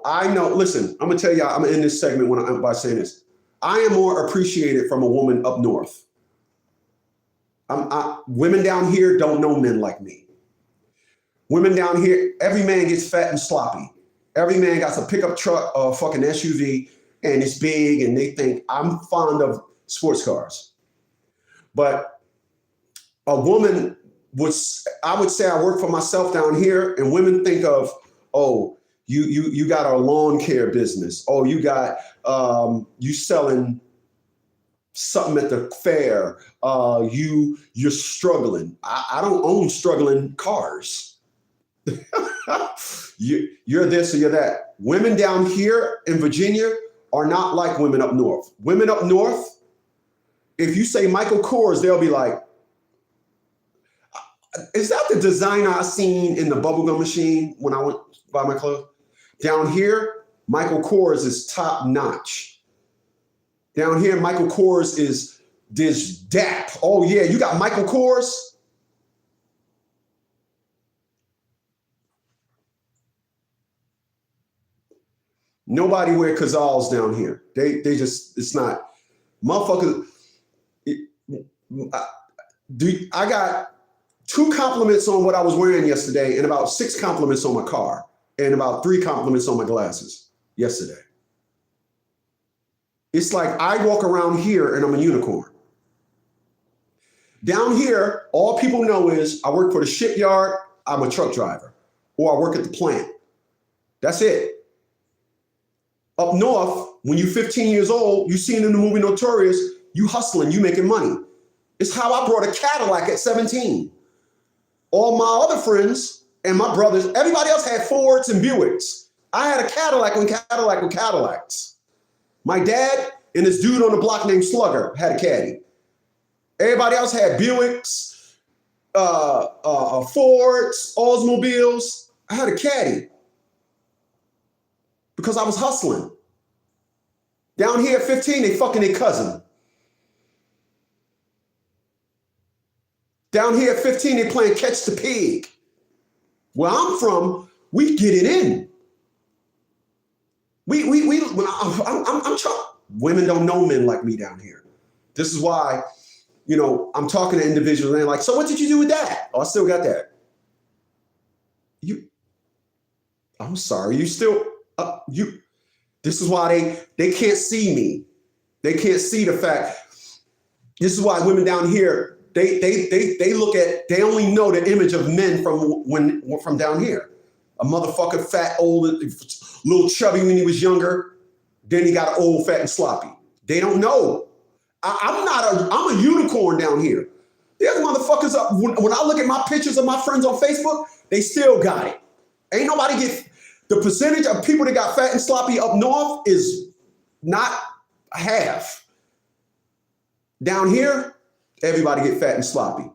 I know, listen, I'm going to tell y'all, I'm going to end this segment by saying this. I am more appreciated from a woman up north. Women down here don't know men like me. Women down here, every man gets fat and sloppy. Every man got a pickup truck or a fucking SUV and it's big and they think I'm fond of sports cars. But a woman I would say I work for myself down here and women think of, oh, you got a lawn care business. Oh, you got, you selling something at the fair. You're struggling. I don't own struggling cars. You're this or you're that. Women down here in Virginia are not like women up north. Women up north, if you say Michael Kors, they'll be like, Is that the designer I seen in the bubblegum machine when I went to buy my clothes? Down here, Michael Kors is top notch. Down here, Michael Kors is this dap. Oh yeah, you got Michael Kors? Nobody wear Cazals down here. They just, it's not. Motherfuckers, I got 2 compliments on what I was wearing yesterday and about 6 compliments on my car and about 3 compliments on my glasses yesterday. It's like I walk around here and I'm a unicorn. Down here, all people know is I work for the shipyard, I'm a truck driver, or I work at the plant. That's it. Up north, when you're 15 years old, you seen in the movie Notorious, you hustling, you making money. It's how I brought a Cadillac at 17. All my other friends and my brothers, everybody else had Fords and Buicks. I had a Cadillac when Cadillac were Cadillacs. My dad and this dude on the block named Slugger had a Caddy. Everybody else had Buicks, Fords, Oldsmobiles. I had a Caddy because I was hustling. Down here at 15, they fucking their cousin. Down here at 15, they playing catch the pig. Where I'm from, we get it in. I'm trying. Women don't know men like me down here. This is why, you know, I'm talking to individuals and they're like, so what did you do with that? Oh, I still got that. I'm sorry, you still, this is why they can't see me. They can't see the fact. This is why women down here, they look at, they only know the image of men from down here. A motherfucker fat, old, little chubby when he was younger. Then he got old, fat, and sloppy. They don't know. I'm a unicorn down here. There's motherfuckers up. When I look at my pictures of my friends on Facebook, they still got it. Ain't nobody get, the percentage of people that got fat and sloppy up north is not half. Down here, everybody get fat and sloppy.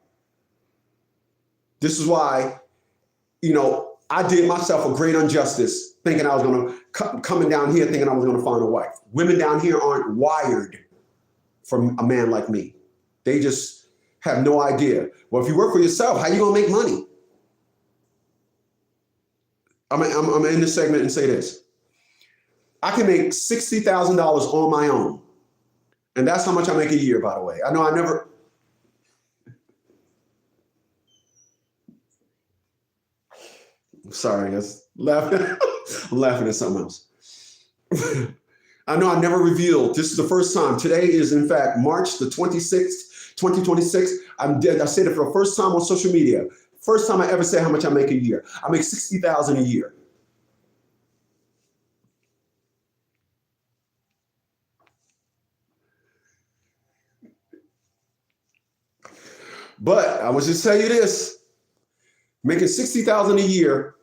This is why, you know, I did myself a great injustice thinking I was going to, coming down here thinking I was going to find a wife. Women down here aren't wired for a man like me. They just have no idea. Well, if you work for yourself, how you going to make money? I'm going to end this segment and say this. I can make $60,000 on my own. And that's how much I make a year, by the way. I know I never... Sorry, I was laughing. I'm laughing at something else. I know I never revealed. This is the first time. Today is, in fact, March the 26th, 2026. I said it for the first time on social media. First time I ever said how much I make a year. I make $60,000 a year. But I was just tell you this. Making $60,000 a year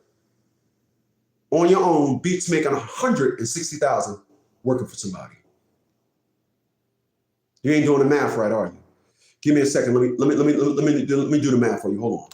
on your own beats making $160,000 working for somebody. You ain't doing the math right, are you? Give me a second. Let me do the math for you. Hold on.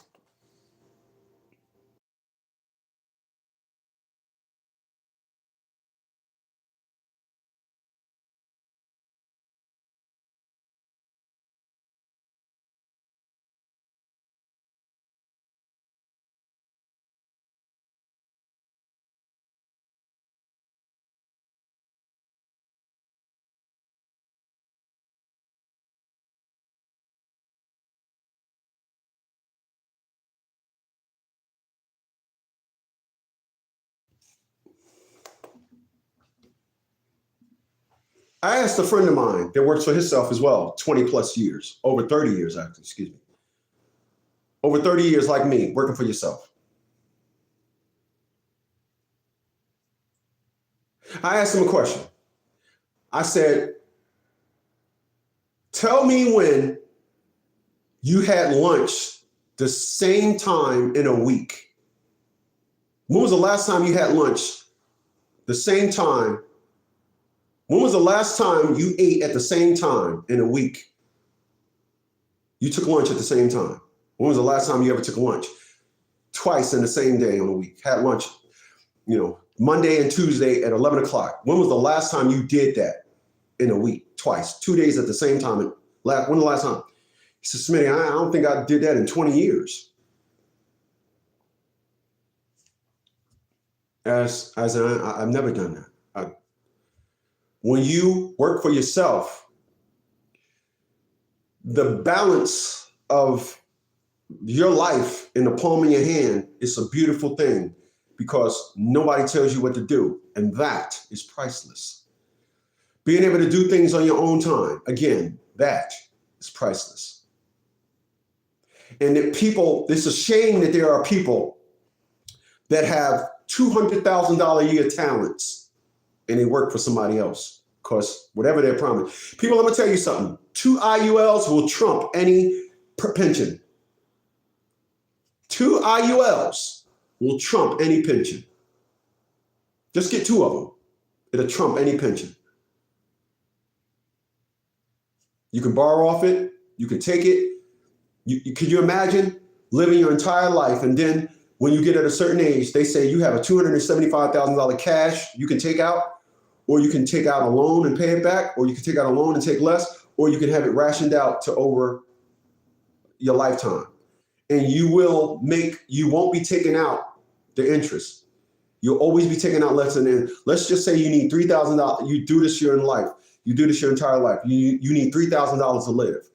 I asked a friend of mine that works for himself as well, 20 plus years, over 30 years, actually, excuse me. Over 30 years like me, working for yourself. I asked him a question. I said, tell me when you had lunch the same time in a week. When was the last time you had lunch the same time? When was the last time you ate at the same time in a week? You took lunch at the same time. When was the last time you ever took lunch? Twice in the same day on a week. Had lunch, Monday and Tuesday at 11 o'clock. When was the last time you did that in a week? Twice, 2 days at the same time. When was the last time? He said, Smitty, I don't think I did that in 20 years. I've never done that. When you work for yourself, the balance of your life in the palm of your hand is a beautiful thing because nobody tells you what to do. And that is priceless. Being able to do things on your own time, again, that is priceless. And that it's a shame that there are people that have $200,000 a year talents and they work for somebody else because whatever they're promised. People, I'm gonna tell you something. 2 IULs will trump any pension. 2 IULs will trump any pension. Just get 2 of them. It'll trump any pension. You can borrow off it. You can take it. Can you imagine living your entire life and then when you get at a certain age, they say you have a $275,000 cash you can take out, or you can take out a loan and pay it back, or you can take out a loan and take less, or you can have it rationed out to over your lifetime. And you won't be taking out the interest. You'll always be taking out less than that. Let's just say you need $3,000. You do this your life. You do this your entire life. You need $3,000 to live.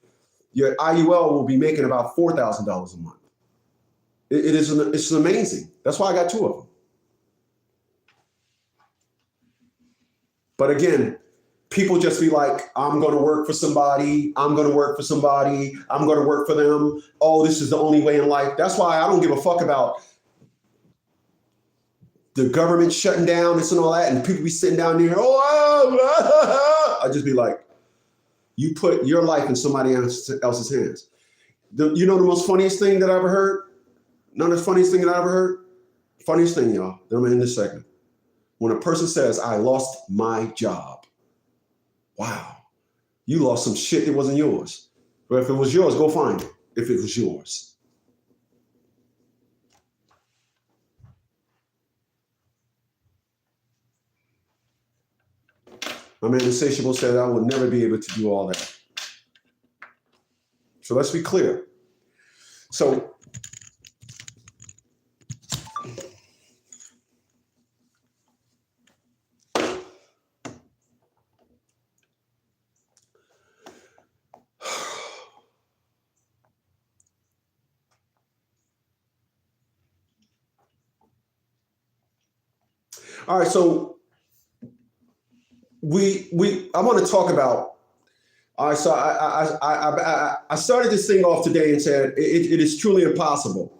Your IUL will be making about $4,000 a month. It's amazing. That's why I got 2 of them. But again, people just be like, I'm going to work for somebody. I'm going to work for somebody. I'm going to work for them. Oh, this is the only way in life. That's why I don't give a fuck about the government shutting down this and all that. And people be sitting down there. I just be like, you put your life in somebody else's hands. The most funniest thing that I ever heard? None of the funniest thing that I ever heard? Funniest thing, y'all. Then I'm in this segment. When a person says, I lost my job. Wow. You lost some shit that wasn't yours. But if it was yours, go find it. If it was yours. My man Insatiable said I will never be able to do all that. So let's be clear. So all right, so I want to talk about. All right, so I started this thing off today and said it is truly impossible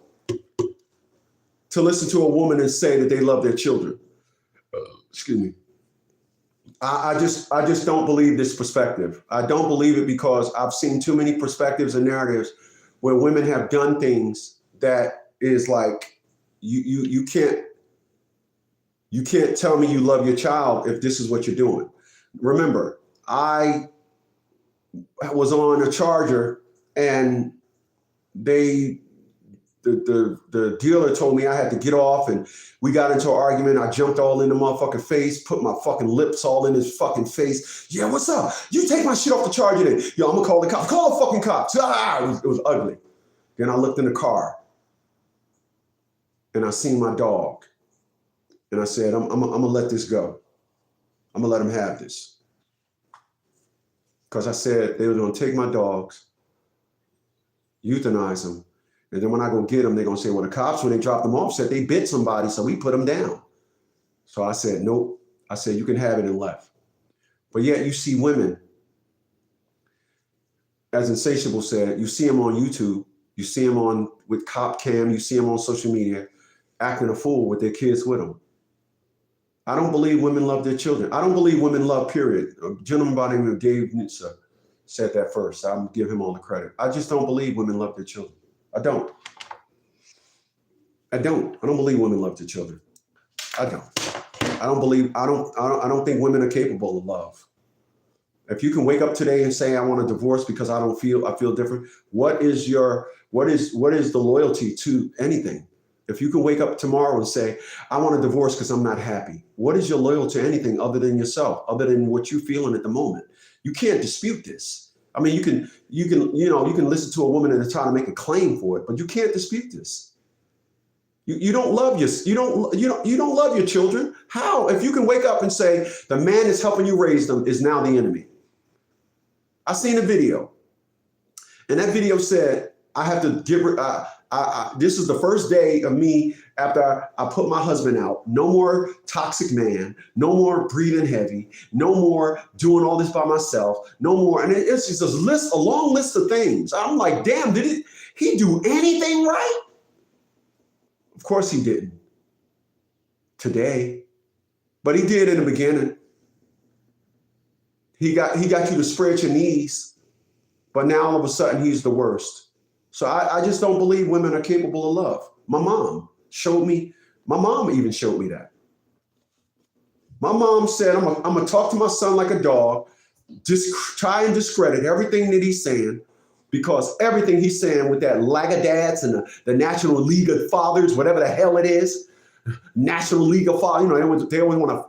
to listen to a woman and say that they love their children. Excuse me. I just don't believe this perspective. I don't believe it because I've seen too many perspectives and narratives where women have done things that is like you can't tell me you love your child if this is what you're doing. Remember, I was on a charger and the dealer told me I had to get off and we got into an argument. I jumped all in the motherfucking face, put my fucking lips all in his fucking face. Yeah, what's up? You take my shit off the charger then. Yo, I'm gonna call the cops. Call the fucking cops. It was ugly. Then I looked in the car and I seen my dog. And I said, I'm gonna let this go. I'm gonna let him have this. Because I said they were gonna take my dogs, euthanize them, and then when I go get them, they're gonna say, well, the cops, when they dropped them off, said they bit somebody, so we put them down. So I said, nope. I said, you can have it and left. But yet you see women, as Insatiable said, you see them on YouTube, you see them with cop cam, you see them on social media, acting a fool with their kids with them. I don't believe women love their children. I don't believe women love, period. A gentleman by the name of Dave Nitsa said that first. I'm gonna give him all the credit. I just don't believe women love their children. I don't. I don't believe women love their children. I don't think women are capable of love. If you can wake up today and say, I want a divorce because I feel different. What is your What is the loyalty to anything? If you can wake up tomorrow and say, I want a divorce because I'm not happy, what is your loyalty to anything other than yourself, other than what you're feeling at the moment? You can't dispute this. I mean, you can listen to a woman and try to make a claim for it, but you can't dispute this. You don't love you don't love your children. How? If you can wake up and say the man that's helping you raise them is now the enemy. I seen a video, and that video said, I have to give her, this is the first day of me after I put my husband out. No more toxic man, no more breathing heavy, no more doing all this by myself, no more. And it's just a long list of things. I'm like, damn, did he do anything right? Of course he didn't today, but he did in the beginning. He got you to spread your knees, but now all of a sudden he's the worst. So I just don't believe women are capable of love. My mom even showed me that. My mom said, I'm gonna talk to my son like a dog, just try and discredit everything that he's saying, because everything he's saying with that LAGA-dads and the National League of Fathers, whatever the hell it is, National League of Fathers, they always want to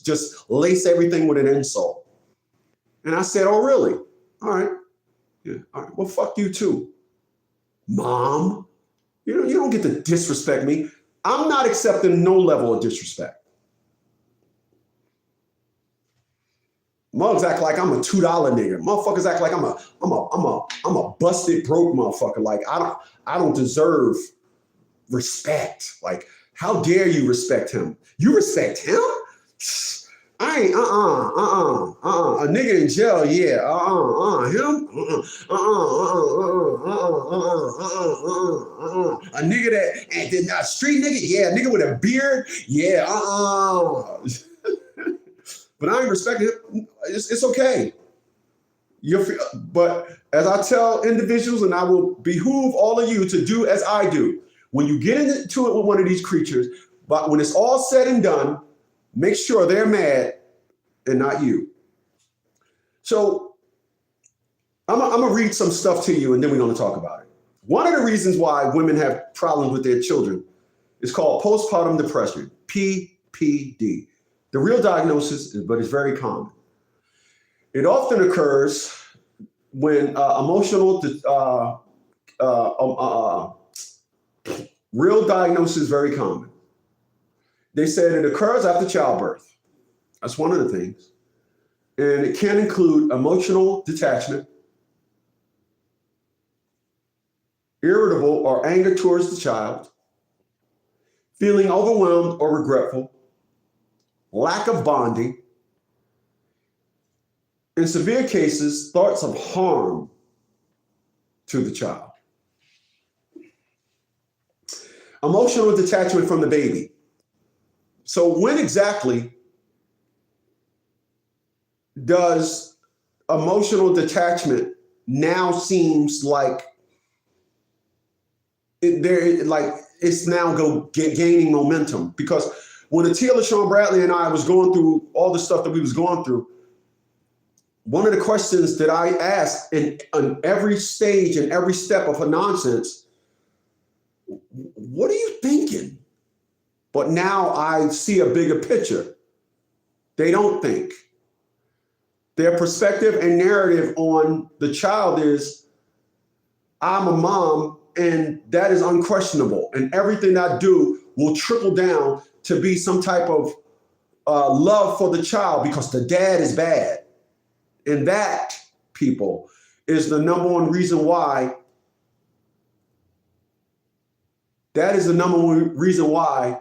just lace everything with an insult. And I said, oh, really? All right. Yeah. All right. Well, fuck you too. Mom, you don't get to disrespect me. I'm not accepting no level of disrespect. Mugs act like I'm a $2 nigga. Motherfuckers act like I'm a busted broke motherfucker. Like I don't deserve respect. Like, how dare you respect him? You respect him? I ain't, a nigga in jail, yeah, him, a nigga that did not street nigga, yeah, nigga with a beard, yeah, But I ain't respecting him. It's okay. But as I tell individuals, and I will behoove all of you to do as I do, when you get into it with one of these creatures, but when it's all said and done, make sure they're mad and not you. So I'm gonna read some stuff to you, and then we're gonna talk about it. One of the reasons why women have problems with their children is called postpartum depression, PPD. The real diagnosis, but it's very common. It often occurs when real diagnosis is very common. They said it occurs after childbirth. That's one of the things. And it can include emotional detachment, irritable or anger towards the child, feeling overwhelmed or regretful, lack of bonding, in severe cases, thoughts of harm to the child. Emotional detachment from the baby. So when exactly does emotional detachment now seems like it's now gaining momentum? Because when Atia LaShawn Bradley and I was going through all the stuff that we was going through, one of the questions that I asked on every stage and every step of her nonsense, what are you thinking? But now I see a bigger picture. They don't think. Their perspective and narrative on the child is, I'm a mom, and that is unquestionable. And everything I do will trickle down to be some type of love for the child because the dad is bad. And that, people, is the number one reason why. That is the number one reason why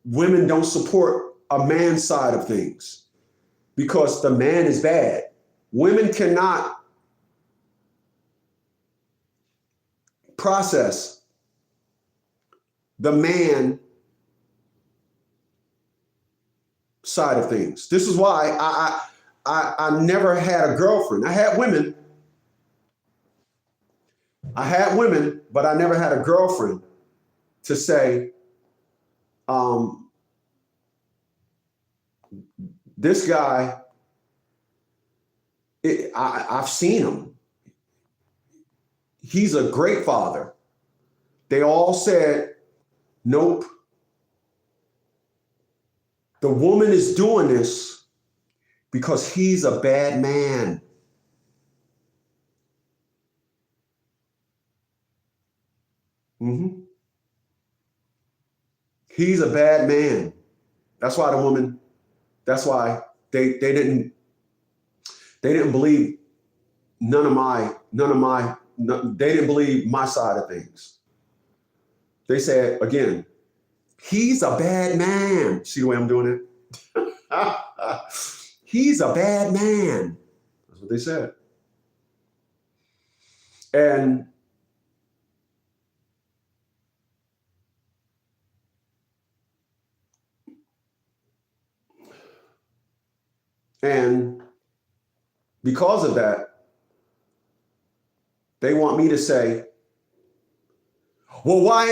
women don't support a man's side of things. Because the man is bad. Women cannot process the man side of things. This is why I never had a girlfriend. I had women, but I never had a girlfriend to say, this guy, I've seen him. he's a great father. They all said, nope. The woman is doing this because he's a bad man. Mm-hmm. He's a bad man. That's why that's why they didn't believe they didn't believe my side of things. They said, again, he's a bad man. See the way I'm doing it? He's a bad man. That's what they said. And because of that, they want me to say, well, why?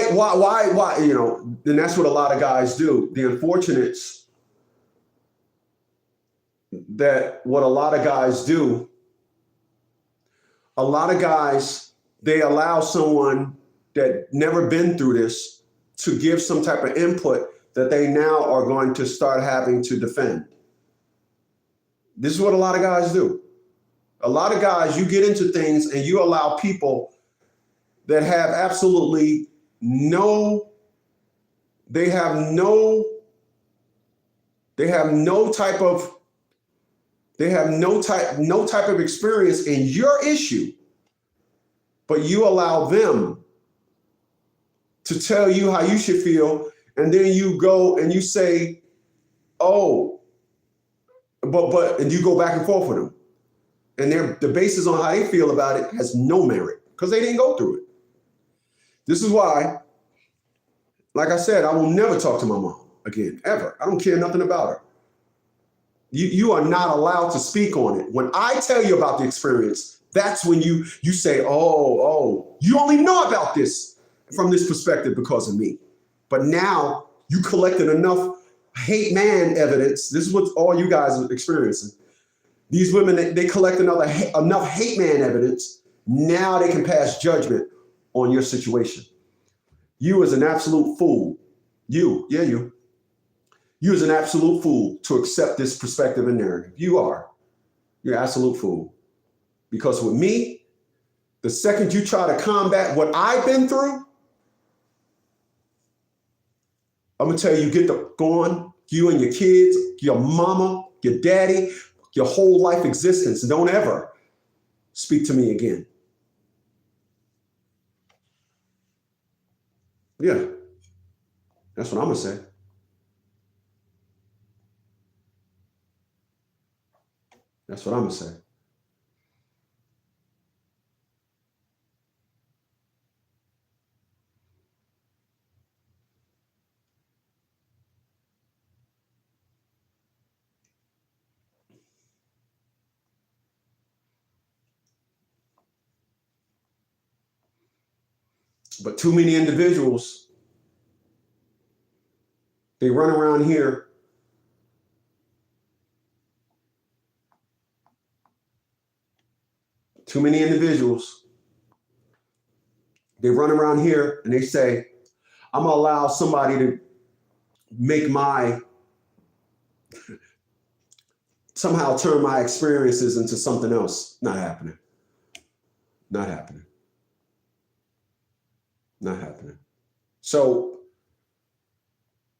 You know, and that's what a lot of guys do. The unfortunates that what a lot of guys do, a lot of guys, they allow someone that never been through this to give some type of input that they now are going to start having to defend. This is what a lot of guys do. A lot of guys, you get into things and you allow people that have absolutely no type of experience in your issue, but you allow them to tell you how you should feel, and then you go and you say, oh, and you go back and forth with them. And the basis on how they feel about it has no merit because they didn't go through it. This is why, like I said, I will never talk to my mom again, ever. I don't care nothing about her. You are not allowed to speak on it. When I tell you about the experience, that's when you say, oh, you only know about this from this perspective because of me. But now you collected enough hate man evidence. This is what all you guys are experiencing. These women, they collect enough hate man evidence. Now they can pass judgment on your situation. You as an absolute fool. You as an absolute fool to accept this perspective and narrative. You're an absolute fool. Because with me, the second you try to combat what I've been through, I'm gonna tell you, get the going, you and your kids, your mama, your daddy, your whole life existence. Don't ever speak to me again. Yeah, that's what I'm gonna say. That's what I'm gonna say. But too many individuals, they run around here too many individuals, they run around here and they say, I'm gonna allow somebody to somehow turn my experiences into something else. Not happening. Not happening. Not happening. So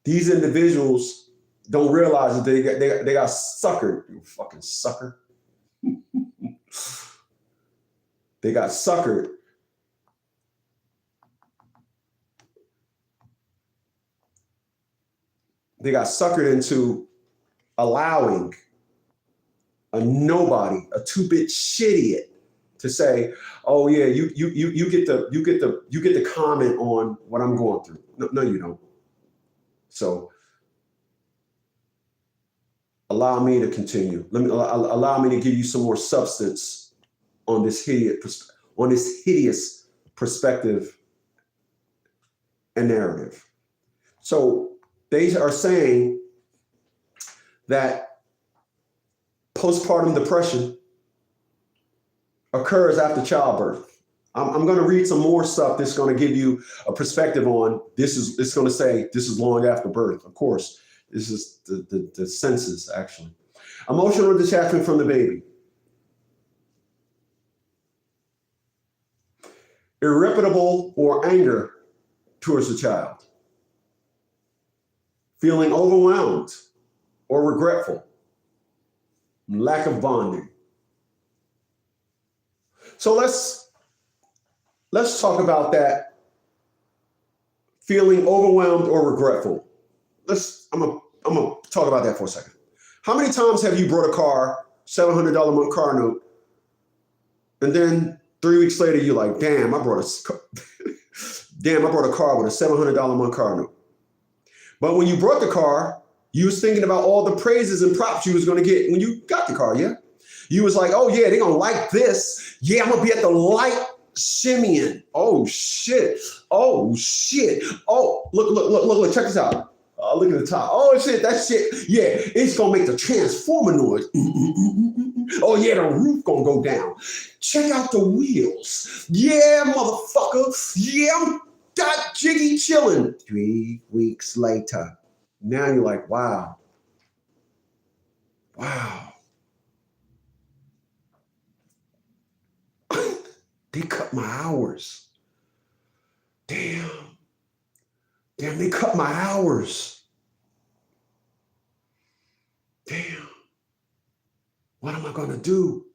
these individuals don't realize that they got suckered. You fucking sucker. They got suckered. They got suckered into allowing a nobody, a 2-bit shit to say, "Oh yeah, you get the comment on what I'm going through." No, you don't. So allow me to continue. Allow me to give you some more substance on this hideous perspective and narrative. So they are saying that postpartum depression occurs after childbirth. I'm going to read some more stuff that's going to give you a perspective on this. It's going to say this is long after birth. Of course, this is the census, actually. Emotional detachment from the baby. Irritable or anger towards the child. Feeling overwhelmed or regretful. Lack of bonding. So let's talk about that. Feeling overwhelmed or regretful. I'm gonna talk about that for a second. How many times have you brought a car, $700 a month car note, and then 3 weeks later you're like, damn, I brought a car with a $700 a month car note. But when you brought the car, you was thinking about all the praises and props you was gonna get when you got the car, yeah? You was like, oh yeah, they're gonna like this. Yeah, I'm gonna be at the light shimmying. Oh shit. Oh shit. Oh, look, check this out. Look at the top. Oh shit, that shit. Yeah, it's gonna make the transformer noise. Oh yeah, the roof gonna go down. Check out the wheels. Yeah, motherfucker. Yeah, I'm got jiggy chilling. 3 weeks later. Now you're like, wow. They cut my hours. Damn, they cut my hours. Damn, what am I gonna do?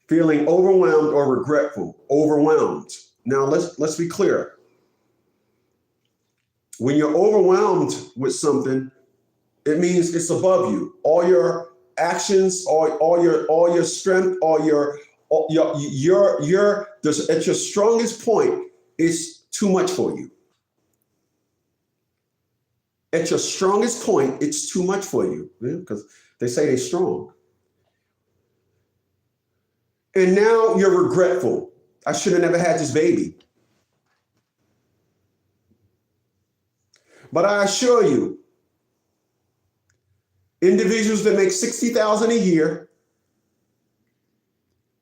Feeling overwhelmed or regretful. Overwhelmed. Now let's be clear. When you're overwhelmed with something, it means it's above you. All your actions, all your strength, at your strongest point, it's too much for you. At your strongest point, it's too much for you, because they say they're strong. And now you're regretful. I should have never had this baby. But I assure you, individuals that make $60,000 a year,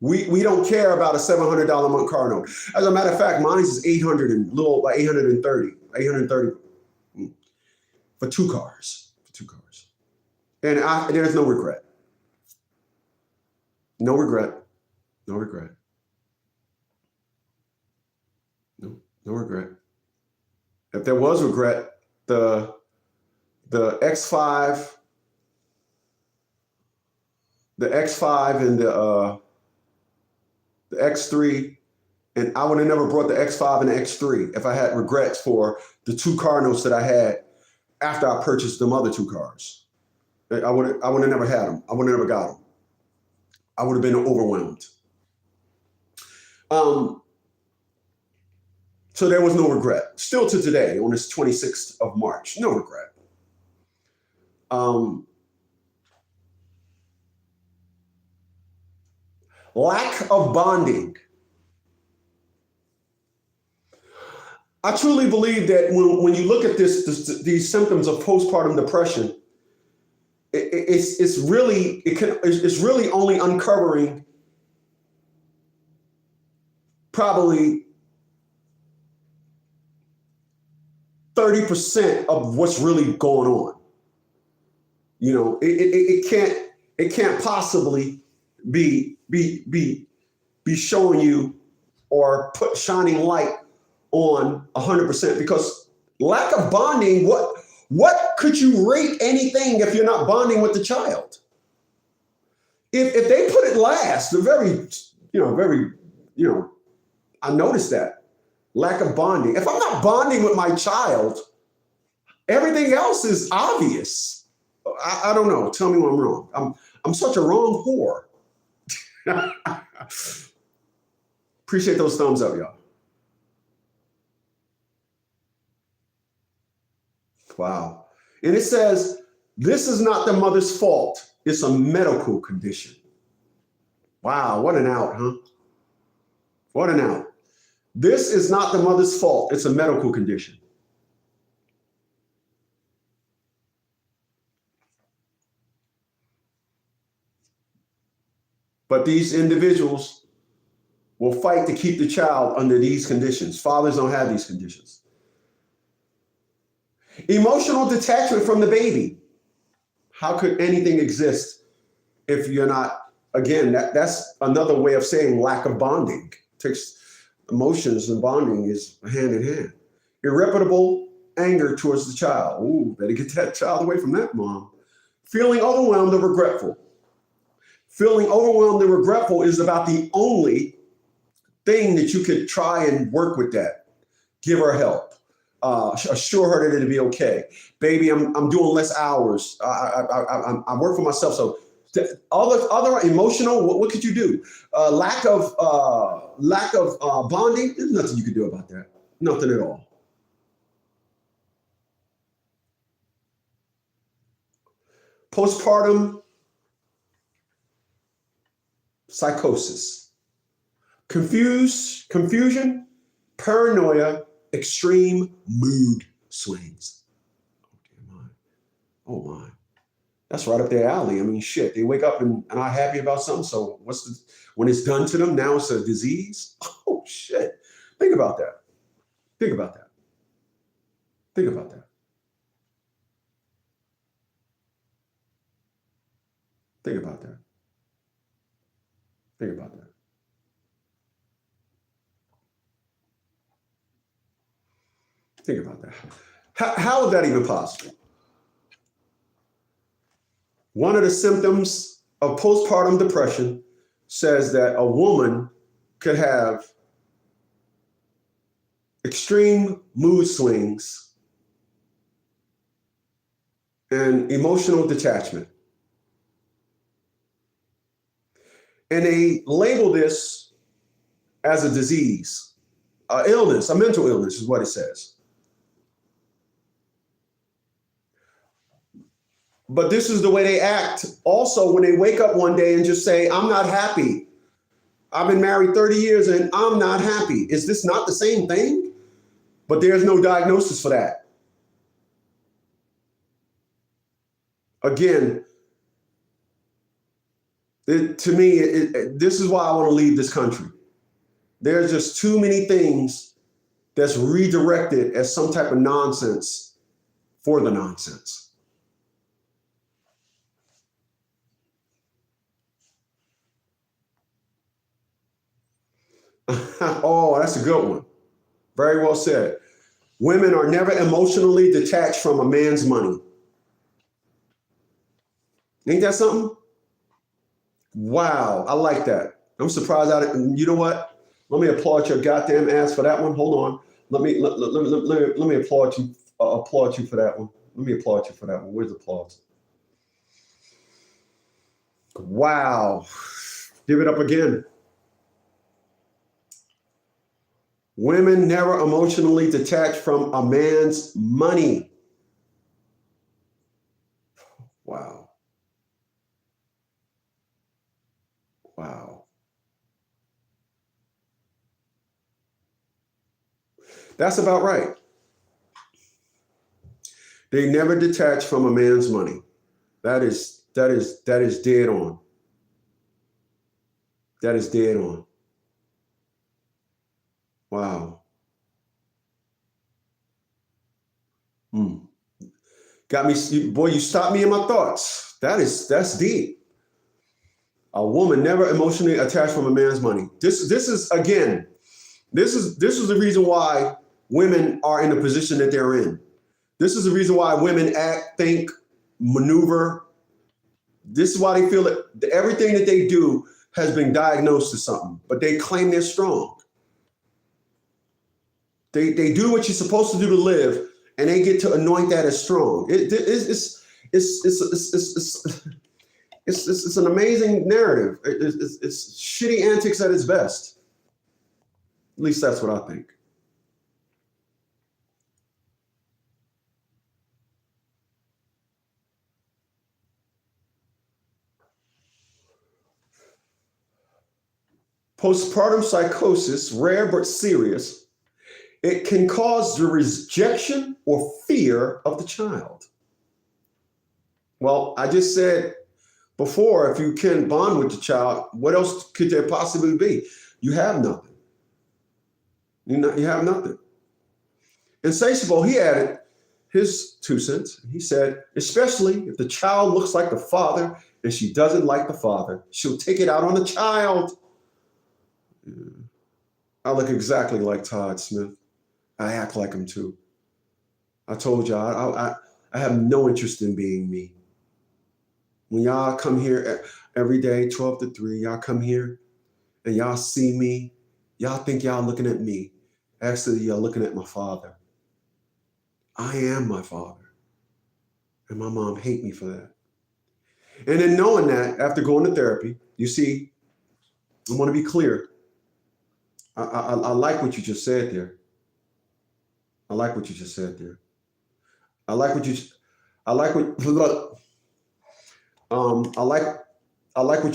we don't care about a $700 a month car note. As a matter of fact, mine is 800 and little like 830 for two cars. And there's no regret. No regret. If there was regret, the X5, and the X3, and I would have never brought the X5 and the X3 if I had regrets for the 2 car notes that I had after I purchased them other 2 cars. I would have never had them. I would have never got them. I would have been overwhelmed. So there was no regret. Still to today, on this 26th of March, no regret. Lack of bonding. I truly believe that when you look at these symptoms of postpartum depression, it's really only uncovering probably 30% of what's really going on. You know, it can't possibly be showing you or shining light on 100%, because lack of bonding, what could you rate anything if you're not bonding with the child? If they put it last, I noticed that. Lack of bonding. If I'm not bonding with my child, everything else is obvious. I don't know. Tell me when I'm wrong. I'm such a wrong whore. Appreciate those thumbs up, y'all. Wow. And it says, this is not the mother's fault. It's a medical condition. Wow. What an out, huh? What an out. This is not the mother's fault. It's a medical condition. But these individuals will fight to keep the child under these conditions. Fathers don't have these conditions. Emotional detachment from the baby. How could anything exist if you're not, again, that's another way of saying lack of bonding. Takes emotions and bonding is hand in hand. Irreparable anger towards the child. Ooh, better get that child away from that mom. Feeling overwhelmed or regretful. Feeling overwhelmed and regretful is about the only thing that you could try and work with that. Give her help. Assure her that it'll be okay. Baby, I'm doing less hours. I work for myself. So other emotional, what could you do? Lack of bonding. There's nothing you can do about that. Nothing at all. Postpartum psychosis. Confusion, paranoia, extreme mood swings. Oh my. That's right up their alley. I mean, shit. They wake up and are happy about something. So when it's done to them, now it's a disease? Oh shit. Think about that. Think about that. Think about that. Think about that. Think about that. Think about that. How is that even possible? One of the symptoms of postpartum depression says that a woman could have extreme mood swings and emotional detachment. And they label this as a disease, an illness, a mental illness is what it says. But this is the way they act also when they wake up one day and just say, I'm not happy. I've been married 30 years and I'm not happy. Is this not the same thing? But there's no diagnosis for that. Again, to me, this is why I want to leave this country. There's just too many things that's redirected as some type of nonsense for the nonsense. Oh, that's a good one. Very well said. Women are never emotionally detached from a man's money. Ain't that something? Wow, I like that. I'm surprised. You know what? Let me applaud your goddamn ass for that one. Hold on. Let me applaud you. Applaud you for that one. Let me applaud you for that one. Where's the applause? Wow. Give it up again. Women never emotionally detach from a man's money. Wow. Wow. That's about right. They never detach from a man's money. That is dead on. That is dead on. Wow. Got me, boy, you stopped me in my thoughts. That's deep. A woman never emotionally attached from a man's money. This is again, this is the reason why women are in the position that they're in. This is the reason why women act, think, maneuver. This is why they feel that everything that they do has been diagnosed as something, but they claim they're strong. They do what you're supposed to do to live, and they get to anoint that as strong. It's an amazing narrative. It's shitty antics at its best. At least that's what I think. Postpartum psychosis, rare but serious, it can cause the rejection or fear of the child. Well, I just said before, if you can bond with the child, what else could there possibly be? You have nothing. You have nothing. Insatiable, he added his 2 cents. He said, especially if the child looks like the father and she doesn't like the father, she'll take it out on the child. Yeah. I look exactly like Todd Smith. I act like him too. I told y'all, I have no interest in being me. When y'all come here every day, 12 to 3, y'all come here and y'all see me, y'all think y'all looking at me. Actually, y'all looking at my father. I am my father. And my mom hate me for that. And in knowing that, after going to therapy, you see, I want to be clear. I like what you just said there. I like what you just said there. I like what you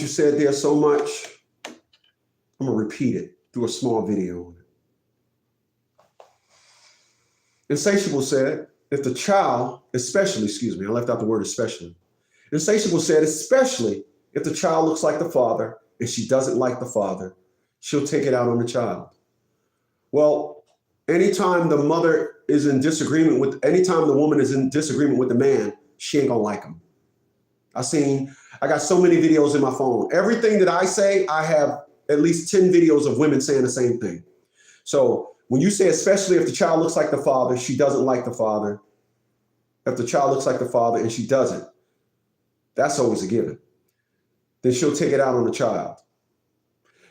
said there so much. I'm gonna repeat it through a small video on it. Insatiable said, if the child, especially, I left out the word especially. Insatiable said, especially if the child looks like the father and she doesn't like the father, she'll take it out on the child. Well, anytime the woman is in disagreement with the man, she ain't gonna like him. I got so many videos in my phone. Everything that I say, I have at least 10 videos of women saying the same thing. So when you say, especially if the child looks like the father, she doesn't like the father. If the child looks like the father and she doesn't, that's always a given. Then she'll take it out on the child.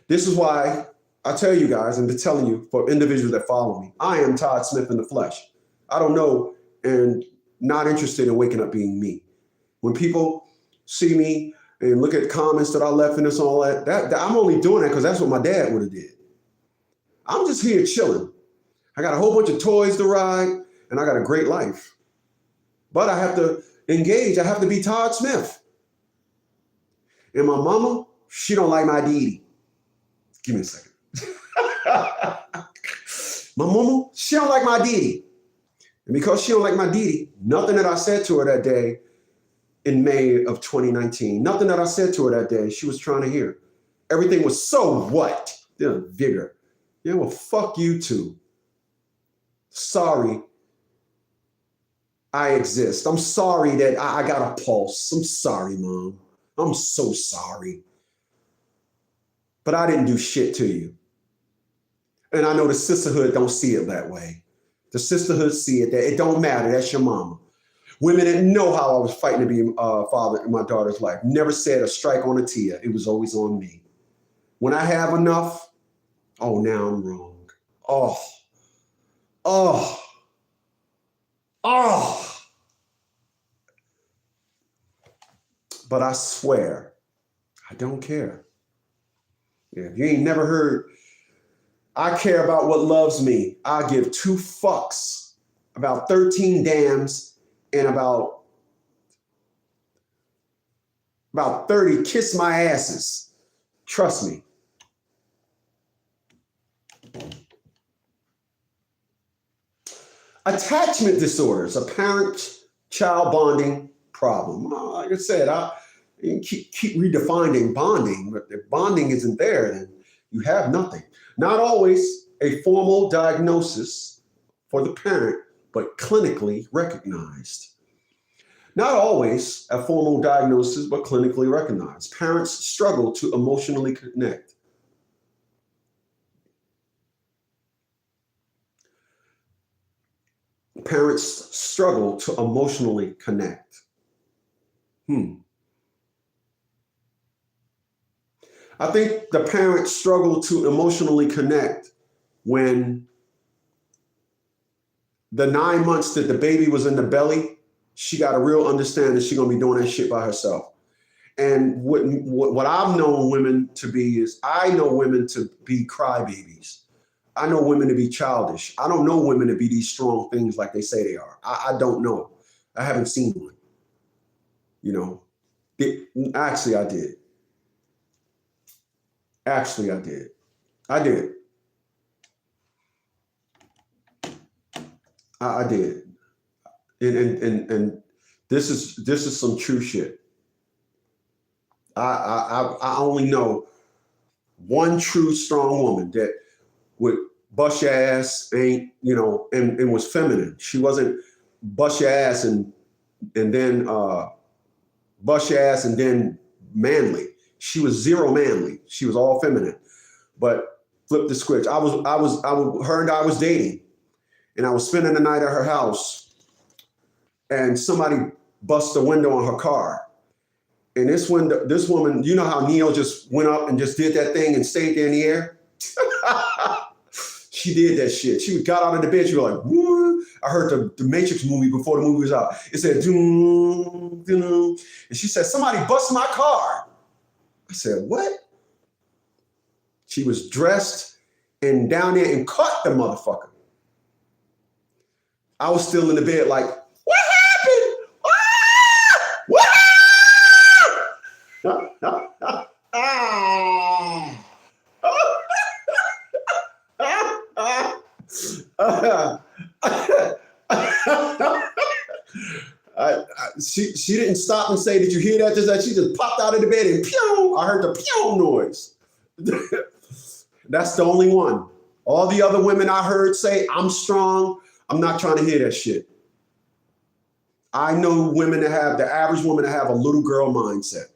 This is why I tell you guys, and been telling you for individuals that follow me, I am Todd Smith in the flesh. I don't know and not interested in waking up being me. When people see me and look at comments that I left in this and all that I'm only doing that because that's what my dad would have did. I'm just here chilling. I got a whole bunch of toys to ride and I got a great life. But I have to engage. I have to be Todd Smith. And my mama, she don't like my deity. Give me a second. My mama, she don't like my deity. And because she don't like my deity, nothing that I said to her that day in May of 2019, nothing that I said to her that day, she was trying to hear. Everything was so what? Vigor. Yeah, well, fuck you too. Sorry I exist. I'm sorry that I got a pulse. I'm sorry, Mom. I'm so sorry. But I didn't do shit to you. And I know the sisterhood don't see it that way. The sisterhood see it that it don't matter. That's your mama. Women didn't know how I was fighting to be a father in my daughter's life. Never said a strike on a Tia. It was always on me. When I have enough, oh, now I'm wrong. Oh. But I swear, I don't care. Yeah, if you ain't never heard, I care about what loves me. I give 2 fucks about 13 dams and about 30 kiss my asses. Trust me. Attachment disorders, a parent-child bonding problem. Like I said, I keep redefining bonding, but if bonding isn't there, then you have nothing. Not always a formal diagnosis for the parent, but clinically recognized. Not always a formal diagnosis, but clinically recognized. Parents struggle to emotionally connect. Parents struggle to emotionally connect. I think the parents struggle to emotionally connect when the 9 months that the baby was in the belly, she got a real understanding she's gonna be doing that shit by herself. And what I've known women to be is, I know women to be crybabies. I know women to be childish. I don't know women to be these strong things like they say they are. I don't know. I haven't seen one. You know, actually I did. Actually, I did. I did. I did. And this is some true shit. I only know one true strong woman that would bust your ass, ain't, you know, and was feminine. She wasn't bust your ass and then bust your ass and then manly. She was zero manly. She was all feminine. But flip the switch. Her and I was dating, and I was spending the night at her house, and somebody bust the window on her car. And this woman, you know how Neo just went up and just did that thing and stayed there in the air? She did that shit. She got out of the bed. She was like, woo. I heard the Matrix movie before the movie was out. It said, doom, doom. And she said, somebody bust my car. I said, what? She was dressed and down there and caught the motherfucker. I was still in the bed like, what happened? Ah! What she didn't stop and say, did you hear that? She just popped out of the bed and pew! I heard the pew noise. That's the only one. All the other women I heard say, I'm strong. I'm not trying to hear that shit. I know women that have, the average woman that have a little girl mindset.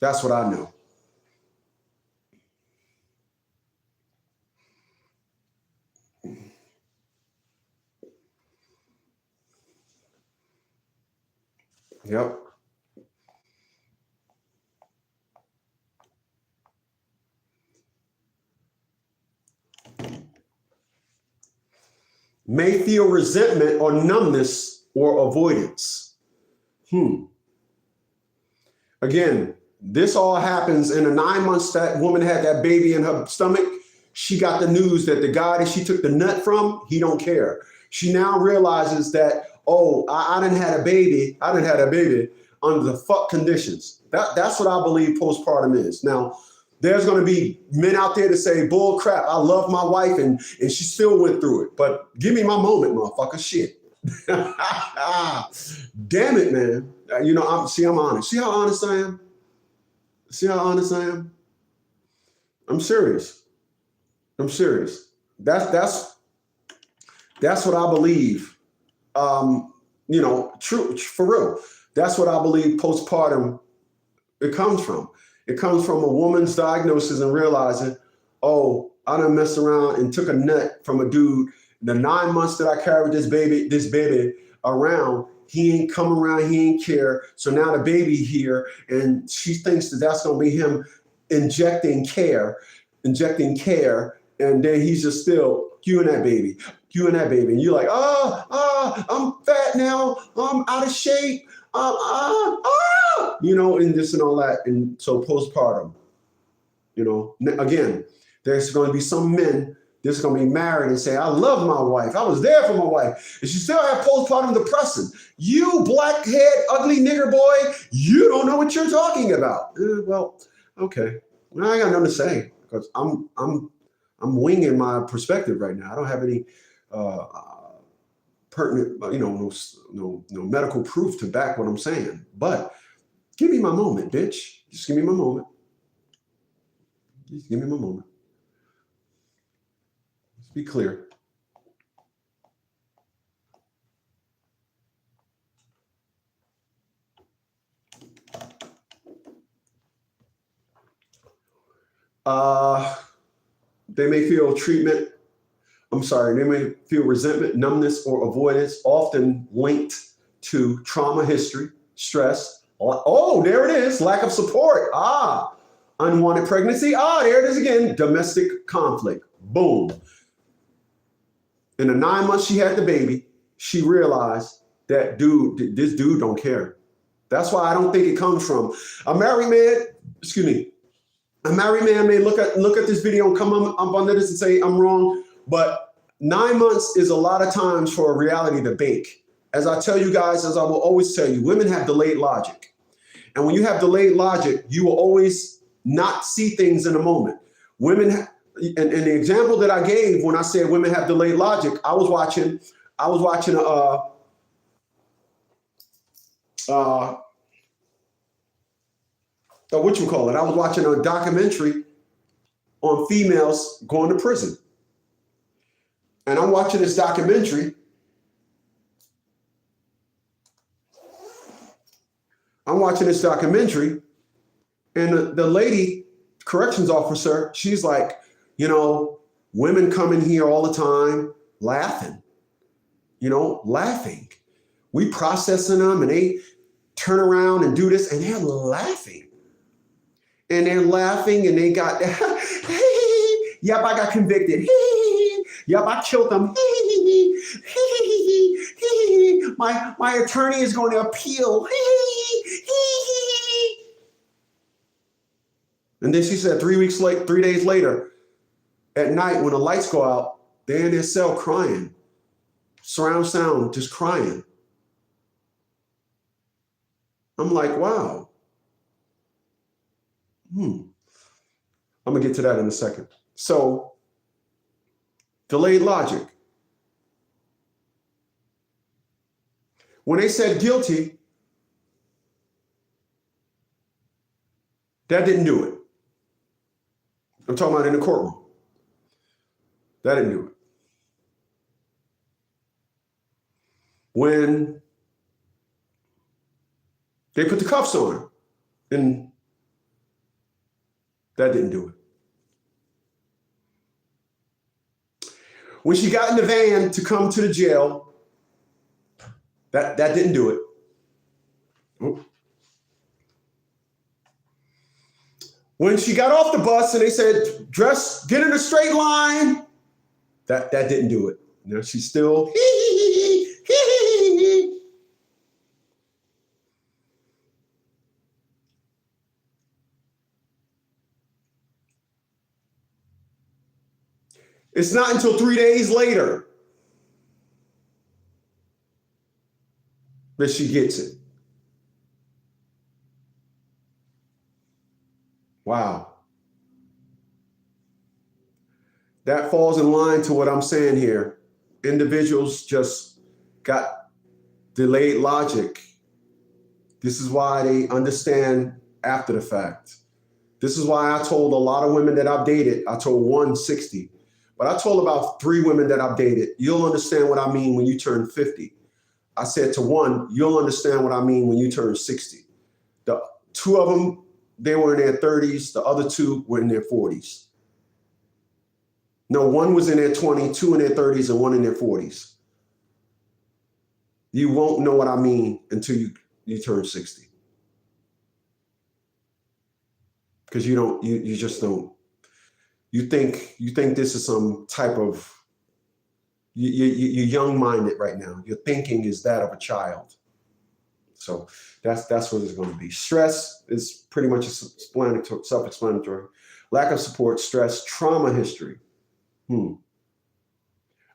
That's what I know. Yep. May feel resentment or numbness or avoidance. Again, this all happens in the 9 months that woman had that baby in her stomach. She got the news that the guy that she took the nut from, he don't care. She now realizes that, oh, I done had a baby. I done had a baby under the fuck conditions. That's what I believe postpartum is. Now, there's going to be men out there to say, bull crap, I love my wife and she still went through it. But give me my moment, motherfucker. Shit. Damn it, man. You know, I'm honest. See how honest I am? See how honest I am? I'm serious. I'm serious. That's what I believe. You know, true, for real. That's what I believe postpartum, it comes from. It comes from a woman's diagnosis and realizing, oh, I done messed around and took a nut from a dude. The 9 months that I carried this baby around, he ain't come around, he ain't care. So now the baby here, and she thinks that that's gonna be him injecting care, and then he's just still cueing that baby. And you're like, I'm fat now, I'm out of shape, you know, and this and all that. And so postpartum, you know, again, there's going to be some men that's going to be married and say, I love my wife. I was there for my wife. And she still have postpartum depression. You blackhead, ugly nigger boy, you don't know what you're talking about. Well, okay. Well, I got nothing to say because I'm winging my perspective right now. I don't have any pertinent, you know, no medical proof to back what I'm saying. But give me my moment, bitch. Just give me my moment. Just give me my moment. Let's be clear. They may feel they may feel resentment, numbness, or avoidance, often linked to trauma history, stress. Oh, there it is, lack of support. Unwanted pregnancy. There it is again, domestic conflict. Boom. In the 9 months she had the baby, she realized that this dude don't care. That's why I don't think it comes from a married man. Excuse me. A married man may look at this video and come up under this and say I'm wrong, but 9 months is a lot of times for a reality to bake. As I tell you guys, as I will always tell you, women have delayed logic. And when you have delayed logic, you will always not see things in a moment. Women, and the example that I gave when I said women have delayed logic, I was watching what you call it? I was watching a documentary on females going to prison. And I'm watching this documentary. And the lady, corrections officer, she's like, women come in here all the time laughing, laughing. We processing them and they turn around and do this and they're laughing. And they're laughing and they got, yep, I got convicted. Yep, I killed them. My attorney is going to appeal. And then she said 3 days later, at night when the lights go out, they're in their cell crying. Surround sound, just crying. I'm like, wow. I'm going to get to that in a second. So, delayed logic. When they said guilty, that didn't do it. I'm talking about in the courtroom. That didn't do it. When they put the cuffs on her, and that didn't do it. When she got in the van to come to the jail, that didn't do it. Oh. When she got off the bus and they said, get in a straight line, that didn't do it. She's still It's not until 3 days later that she gets it. Wow. That falls in line to what I'm saying here. Individuals just got delayed logic. This is why they understand after the fact. This is why I told a lot of women that I've dated, I told 160, but I told about 3 women that I've dated, you'll understand what I mean when you turn 50. I said to one, you'll understand what I mean when you turn 60. The 2 of them, they were in their 30s. The other 2 were in their 40s. No, 1 was in their 20s, 2 in their 30s, and 1 in their 40s. You won't know what I mean until you turn 60. Because you just don't. You think this is some type of, you're young-minded right now. Your thinking is that of a child. So that's what it's going to be. Stress is pretty much self-explanatory. Lack of support, stress, trauma history. I'm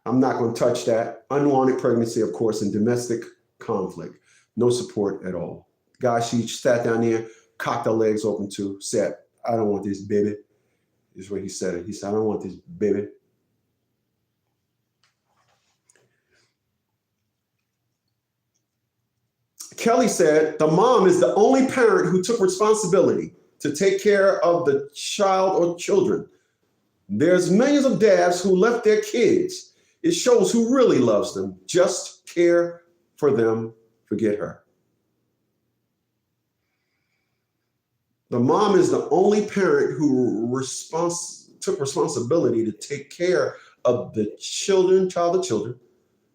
not going to touch that. Unwanted pregnancy, of course, and domestic conflict. No support at all. Guy, she sat down there, cocked her legs open too, said, I don't want this baby. This is what he said. He said, I don't want this baby. Kelly said, the mom is the only parent who took responsibility to take care of the child or children. There's millions of dads who left their kids. It shows who really loves them. Just care for them. Forget her. The mom is the only parent who took responsibility to take care of the children, child or children.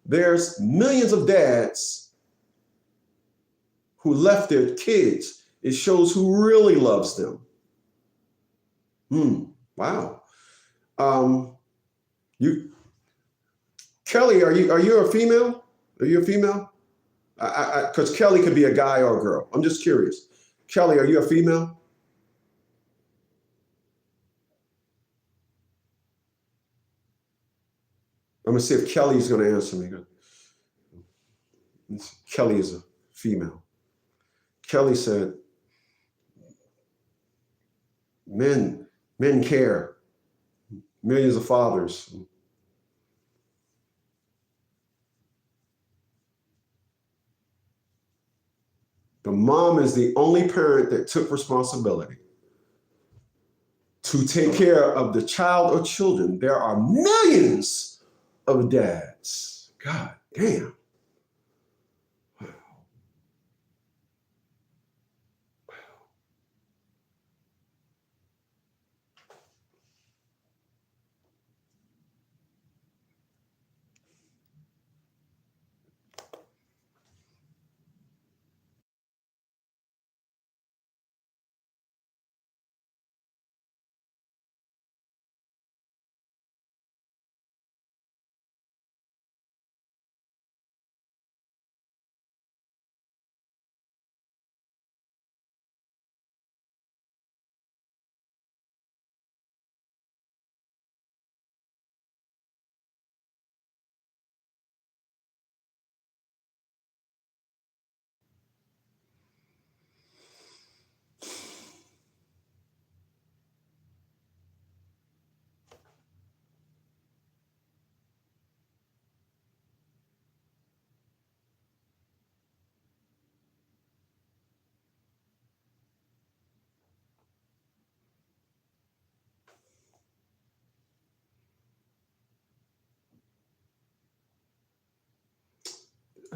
There's millions of dads who left their kids. It shows who really loves them. Wow. Kelly, are you a female? Are you a female? Because Kelly could be a guy or a girl. I'm just curious. Kelly, are you a female? I'm going to see if Kelly's going to answer me. Kelly is a female. Kelly said, men care. Millions of fathers. The mom is the only parent that took responsibility to take care of the child or children. There are millions of dads. God damn.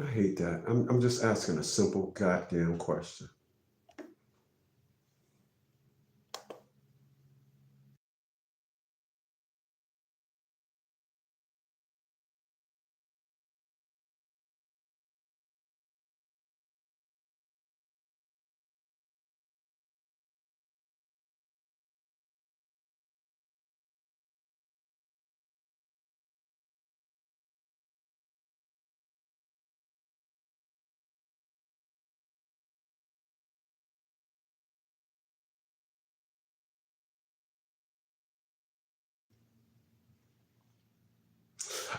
I hate that. I'm just asking a simple goddamn question.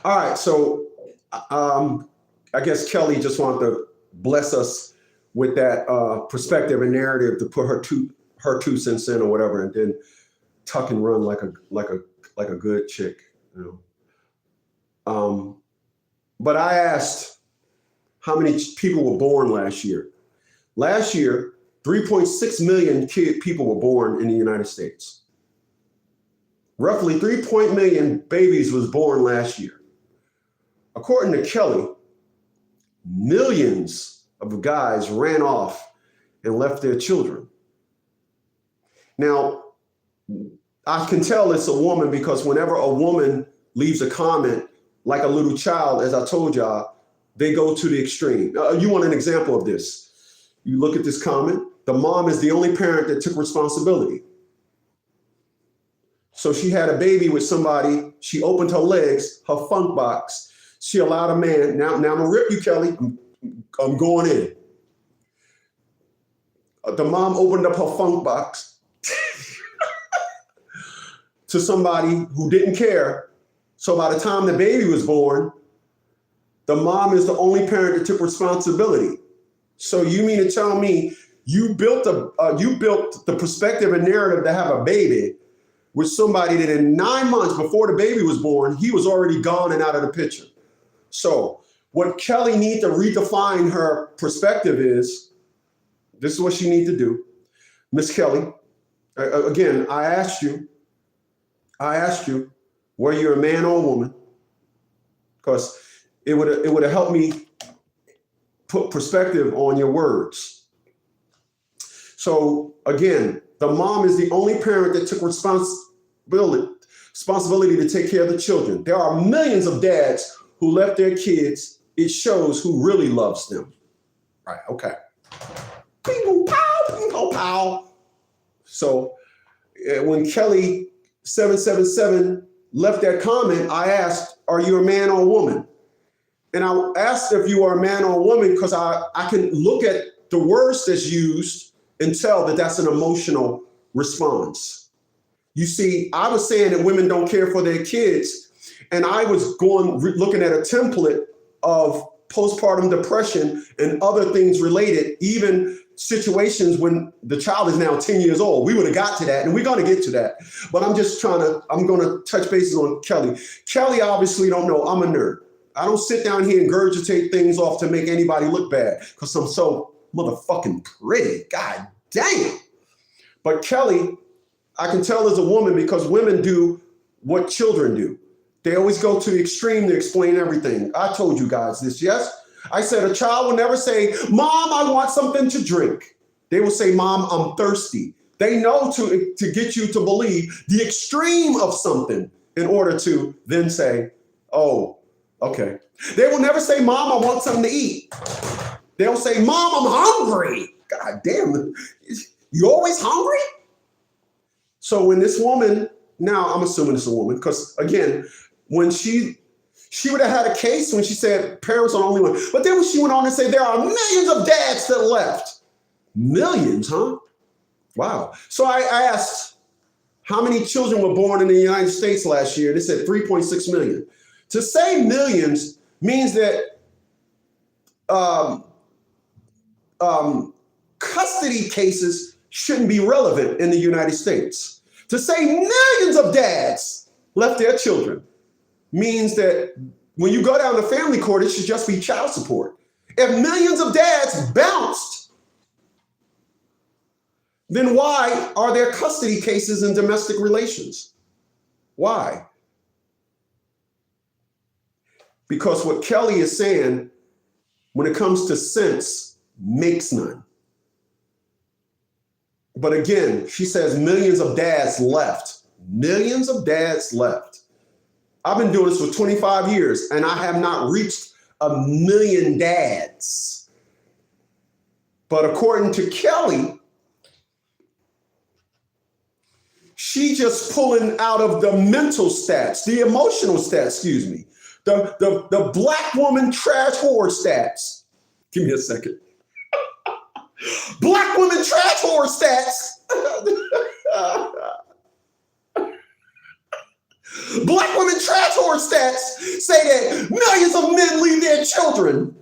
All right, so I guess Kelly just wanted to bless us with that perspective and narrative to put her 2 cents in or whatever, and then tuck and run like a good chick, you know. But I asked how many people were born last year. Last year, 3.6 million people were born in the United States. Roughly 3 million babies was born last year. According to Kelly, millions of guys ran off and left their children. Now, I can tell it's a woman because whenever a woman leaves a comment like a little child, as I told y'all, they go to the extreme. You want an example of this? You look at this comment. The mom is the only parent that took responsibility. So she had a baby with somebody. She opened her legs, her funk box. She allowed a man. Now I'm gonna rip you, Kelly. I'm going in. The mom opened up her funk box to somebody who didn't care. So by the time the baby was born, the mom is the only parent that took responsibility. So you mean to tell me you built the perspective and narrative to have a baby with somebody that in 9 months before the baby was born, he was already gone and out of the picture. So what Kelly needs to redefine her perspective is, this is what she needs to do. Miss Kelly, again, I asked you, were you a man or a woman? Because it would have helped me put perspective on your words. So again, the mom is the only parent that took responsibility to take care of the children. There are millions of dads who left their kids. It shows who really loves them. Right, okay. Bingo, pow, bingo, pow. So when Kelly 777 left that comment, I asked, are you a man or a woman? And I asked if you are a man or a woman because I can look at the words that's used and tell that that's an emotional response. You see, I was saying that women don't care for their kids, and I was looking at a template of postpartum depression and other things related, even situations when the child is now 10 years old. We would have got to that, and we're going to get to that. But I'm going to touch bases on Kelly. Kelly obviously don't know I'm a nerd. I don't sit down here and regurgitate things off to make anybody look bad because I'm so motherfucking pretty. God damn. But Kelly, I can tell as a woman because women do what children do. They always go to the extreme to explain everything. I told you guys this, yes? I said a child will never say, Mom, I want something to drink. They will say, Mom, I'm thirsty. They know to get you to believe the extreme of something in order to then say, oh, okay. They will never say, Mom, I want something to eat. They'll say, Mom, I'm hungry. God damn, you always hungry? So when this woman, now I'm assuming it's a woman, because again, when she would have had a case when she said parents are the only one. But then when she went on to say there are millions of dads that left. Millions, huh? Wow. So I asked how many children were born in the United States last year. They said 3.6 million. To say millions means that custody cases shouldn't be relevant in the United States. To say millions of dads left their children means that when you go down to family court, it should just be child support. If millions of dads bounced, then why are there custody cases in domestic relations? Why? Because what Kelly is saying, when it comes to sense, makes none. But again, she says millions of dads left. Millions of dads left. I've been doing this for 25 years and I have not reached 1 million dads. But according to Kelly, she just pulling out of the mental stats, the emotional stats, excuse me, the black woman trash whore stats. Give me a second. Black women trash whore stats. Black women trash whore stats say that millions of men leave their children.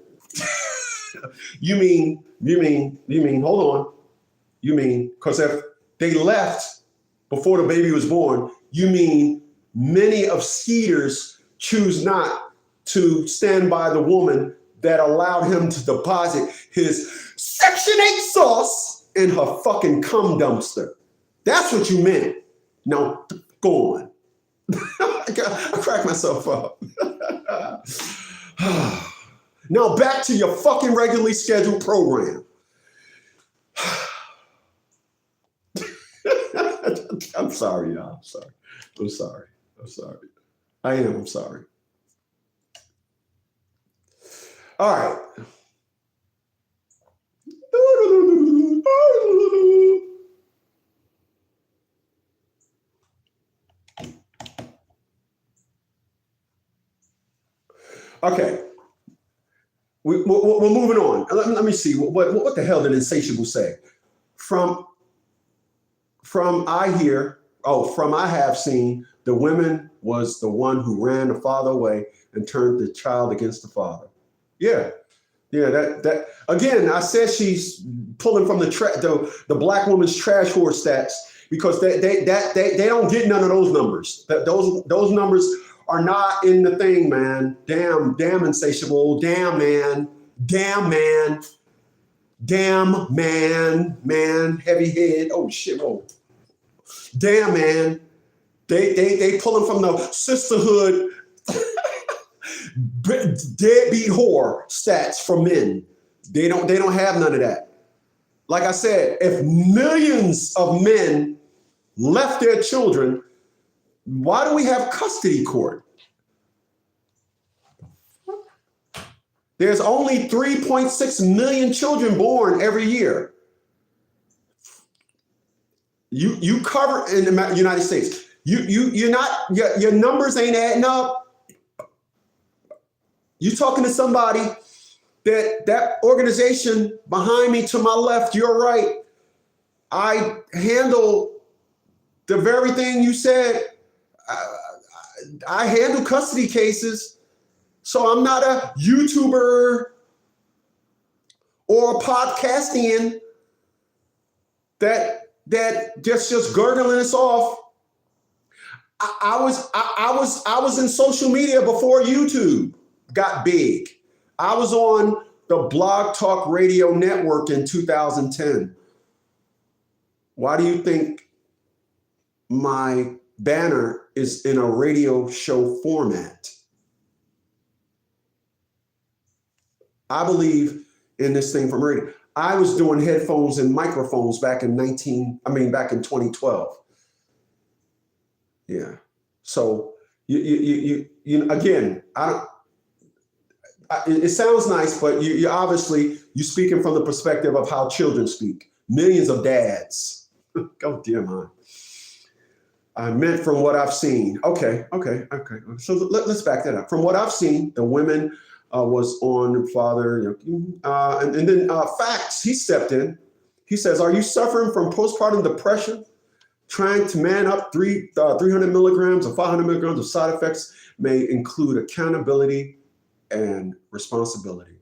You mean, hold on. You mean, because if they left before the baby was born, you mean many of Skeeter's choose not to stand by the woman that allowed him to deposit his Section 8 sauce in her fucking cum dumpster. That's what you meant. Now, go on. I crack myself up. Now back to your fucking regularly scheduled program. I'm sorry, y'all. I'm sorry. I'm sorry. All right. Okay, we're moving on. Let me see. What the hell did Insatiable say? From I have seen, the woman was the one who ran the father away and turned the child against the father. Yeah. That again, I said she's pulling from the black woman's trash whore stats because they don't get none of those numbers. Those numbers are not in the thing, man. Damn Insatiable. Damn man, heavy head. Oh shit, whoa. Damn man. They pulling from the sisterhood deadbeat whore stats for men. They don't have none of that. Like I said, if millions of men left their children, why do we have custody court? There's only 3.6 million children born every year. You cover in the United States. You're not, your numbers ain't adding up. You talking to somebody that organization behind me to my left, you're right. I handle the very thing you said. I handle custody cases, so I'm not a YouTuber or a podcastian that just gurgling us off. I was in social media before YouTube got big. I was on the Blog Talk Radio Network in 2010. Why do you think my banner is in a radio show format? I believe in this thing from radio. I was doing headphones and microphones back in 2012. Yeah. So you again, it sounds nice, but you obviously you speaking from the perspective of how children speak. Millions of dads. Oh dear man. I meant from what I've seen. Okay. So let's back that up. From what I've seen, the women was on father, and then Facts. He stepped in. He says, "Are you suffering from postpartum depression? Trying to man up 300 milligrams or 500 milligrams of side effects may include accountability and responsibility."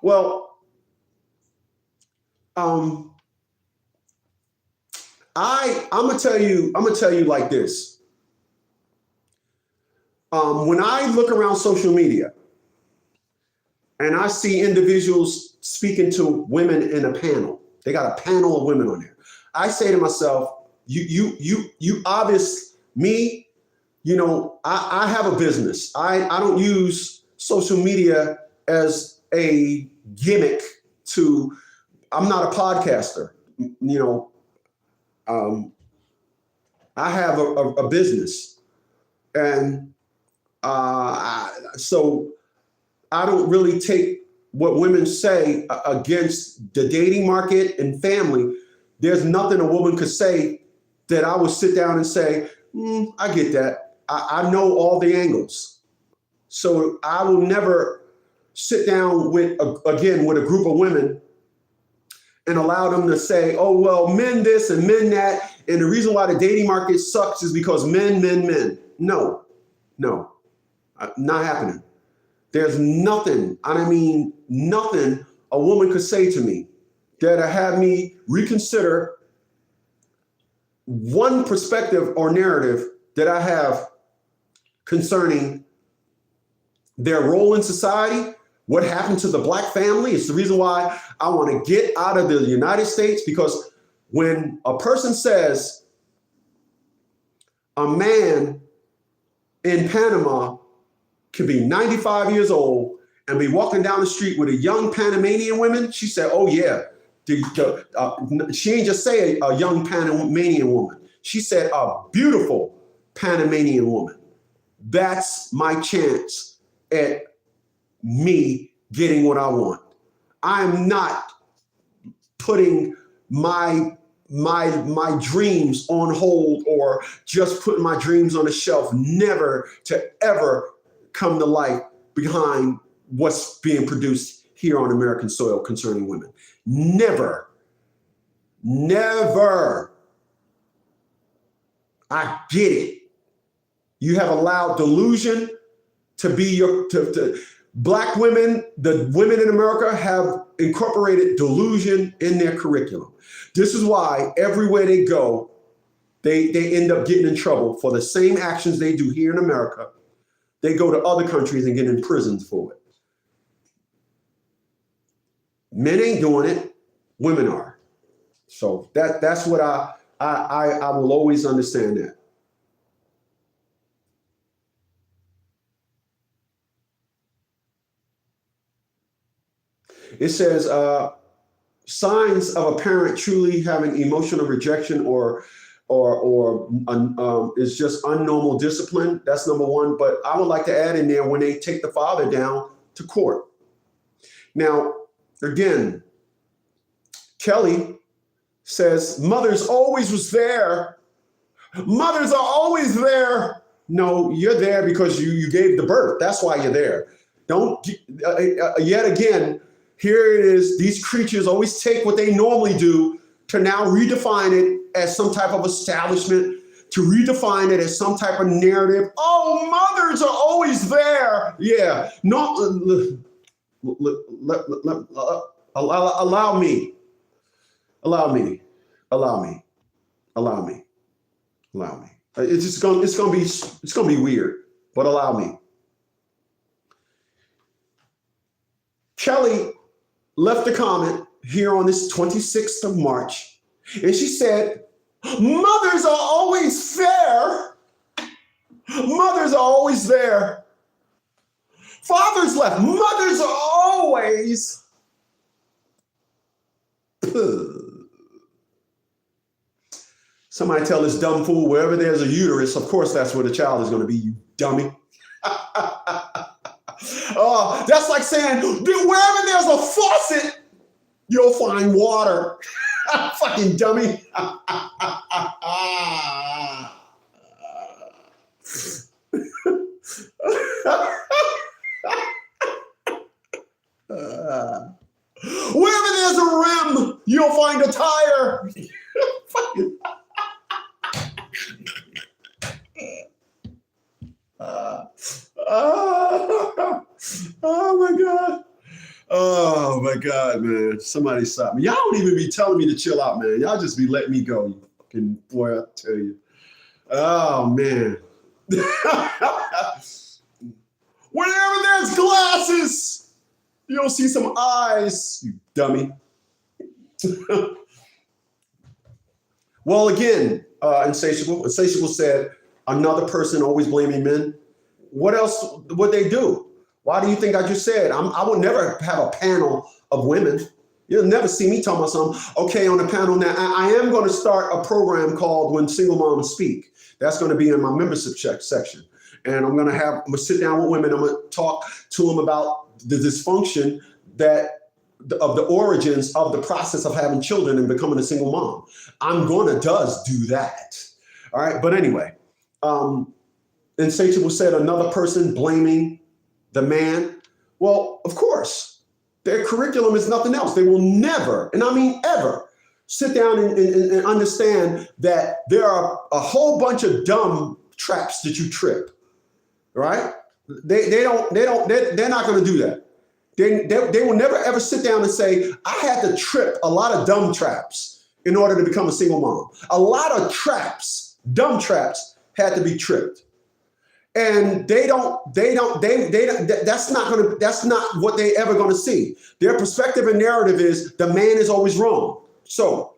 Well, I'm gonna tell you like this. When I look around social media and I see individuals speaking to women in a panel, they got a panel of women on there. I say to myself, you obvious me, I have a business. I don't use social media as a gimmick I'm not a podcaster, I have a business, and so I don't really take what women say against the dating market and family. There's nothing a woman could say that I would sit down and say, I get that. I know all the angles. So I will never sit down with a group of women and allow them to say, oh, well, men this and men that. And the reason why the dating market sucks is because men. No, not happening. There's nothing, nothing a woman could say to me that'll have me reconsider one perspective or narrative that I have concerning their role in society, what happened to the Black family. It's the reason why I want to get out of the United States, because when a person says a man in Panama can be 95 years old and be walking down the street with a young Panamanian woman, she said, oh yeah. She ain't just say a young Panamanian woman. She said a beautiful Panamanian woman. That's my chance at me getting what I want. I'm not putting my dreams on hold or just putting my dreams on the shelf, never to ever come to life behind what's being produced here on American soil concerning women. Never. I get it. You have allowed delusion to be Black women, the women in America have incorporated delusion in their curriculum. This is why everywhere they go, they end up getting in trouble for the same actions they do here in America. They go to other countries and get imprisoned for it. Men ain't doing it, women are. So that's what I will always understand that. It says signs of a parent truly having emotional rejection or is just unnormal discipline. That's number one. But I would like to add in there when they take the father down to court. Now, again, Kelly says mothers always was there. Mothers are always there. No, you're there because you gave the birth. That's why you're there. Don't yet again. Here it is. These creatures always take what they normally do to now redefine it as some type of establishment, to redefine it as some type of narrative. Oh, mothers are always there. Yeah. No. Allow me. It's gonna be weird, but allow me. Kelly left a comment here on this 26th of March. And she said, mothers are always fair. Mothers are always there. Fathers left. Mothers are always. Somebody tell this dumb fool, wherever there's a uterus, of course that's where the child is going to be, you dummy. Oh, that's like saying, wherever there's a faucet, you'll find water. Fucking dummy. Wherever there's a rim, you'll find a tire. Oh my God. Oh my God, man. Somebody stop me. Y'all don't even be telling me to chill out, man. Y'all just be letting me go. You fucking boy, I tell you. Oh man. Whenever there's glasses, you'll see some eyes, you dummy. Well, again, Insatiable said, another person always blaming men. What else would they do? Why do you think I just said? I would never have a panel of women. You'll never see me talking about something. Okay, on the panel now, I am going to start a program called When Single Moms Speak. That's going to be in my membership section. And I'm going to sit down with women. I'm going to talk to them about the dysfunction of the origins of the process of having children and becoming a single mom. I'm going to do that. All right. But anyway, Insatiable said another person blaming the man. Well, of course, their curriculum is nothing else. They will never, and I mean ever, sit down and understand that there are a whole bunch of dumb traps that you trip, right? They're not going to do that. They will never ever sit down and say, I had to trip a lot of dumb traps in order to become a single mom. A lot of traps, dumb traps, had to be tripped. And that's not what they ever going to see. Their perspective and narrative is the man is always wrong. So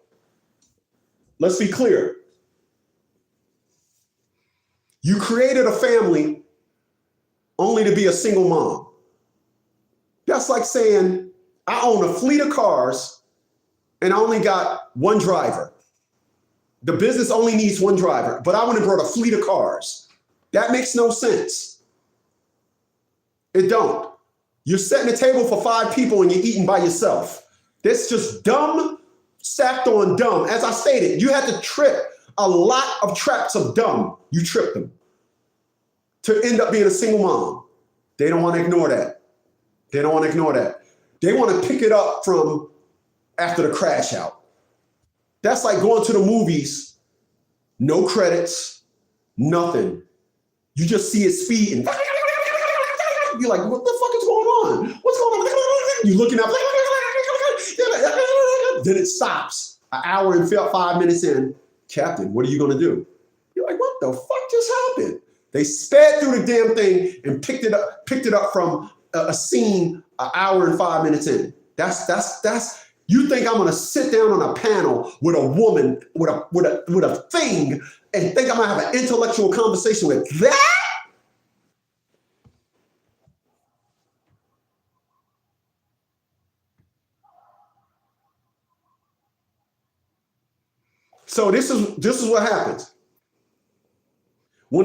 let's be clear. You created a family only to be a single mom. That's like saying I own a fleet of cars and I only got one driver. The business only needs one driver, but I want to grow a fleet of cars. That makes no sense. It don't. You're setting a table for 5 people and you're eating by yourself. That's just dumb, stacked on dumb. As I stated, you had to trip a lot of traps of dumb. You tripped them to end up being a single mom. They don't want to ignore that. They don't want to ignore that. They want to pick it up from after the crash out. That's like going to the movies, no credits, nothing. You just see it speeding. You're like, what the fuck is going on? What's going on? You're looking up. Then it stops. An hour and 5 minutes in. Captain, what are you going to do? You're like, what the fuck just happened? They sped through the damn thing and picked it up from a scene an hour and 5 minutes in. That's. You think I'm going to sit down on a panel with a woman with a thing and think I'm going to have an intellectual conversation with that? So this is what happens. When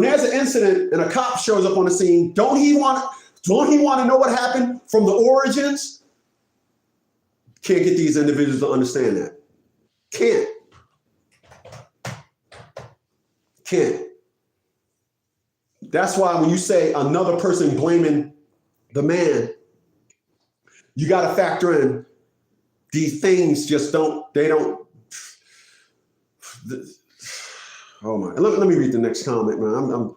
there's an incident and a cop shows up on the scene, don't he want to know what happened from the origins? Can't get these individuals to understand that. Can't. That's why when you say another person blaming the man, you got to factor in these things oh my, let me read the next comment, man.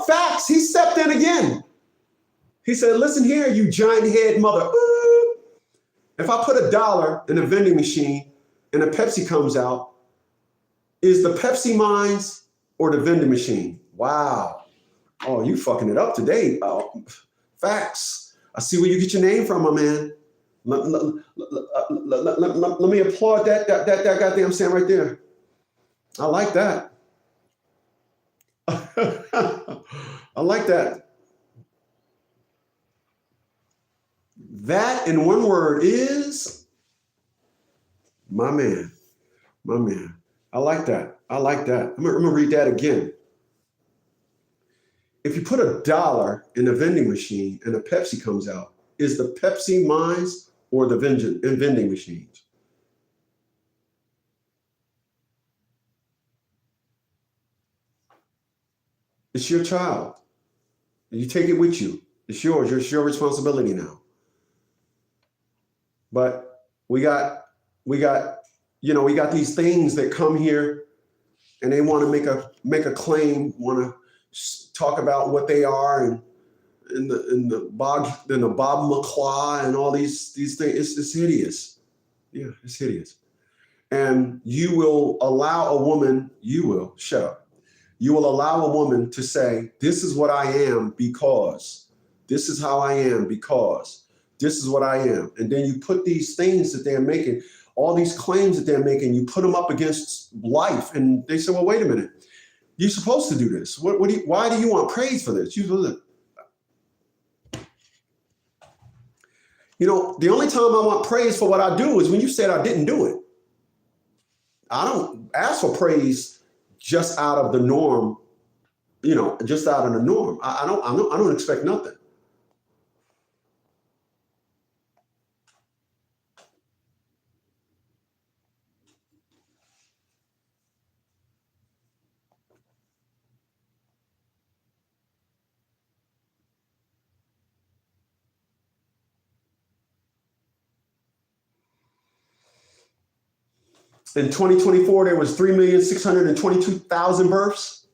Facts, he stepped in again. He said, listen here, you giant head mother. If I put $1 in a vending machine and a Pepsi comes out, is the Pepsi mine or the vending machine? Wow. Oh, you fucking it up today. Oh, Facts. I see where you get your name from, my man. Let me applaud that goddamn saying right there. I like that. I like that. That in one word is my man. My man. I like that. I like that. I'm gonna read that again. If you put $1 in a vending machine and a Pepsi comes out, is the Pepsi mine or the vending machines? It's your child. You take it with you. It's yours. It's your responsibility now. But we got these things that come here and they want to make a claim, want to talk about what they are and the Bob McClaw and all these things. It's hideous. Yeah, it's hideous. And you will allow a woman, shut up. You will allow a woman to say, this is what I am because, this is how I am because, this is what I am. And then you put these things that they're making, all these claims that they're making, you put them up against life. And they say, well, wait a minute. You're supposed to do this. Why do you want praise for this? The only time I want praise for what I do is when you said I didn't do it. I don't ask for praise just out of the norm, just out of the norm. I don't expect nothing. In 2024, there was 3,622,000 births.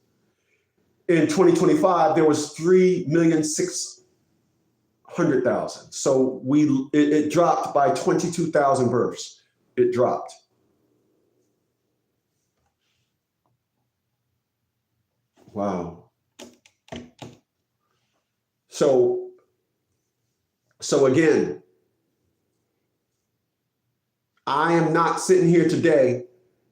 In 2025, there was 3,600,000. So it dropped by 22,000 births. It dropped. Wow. So again, I am not sitting here today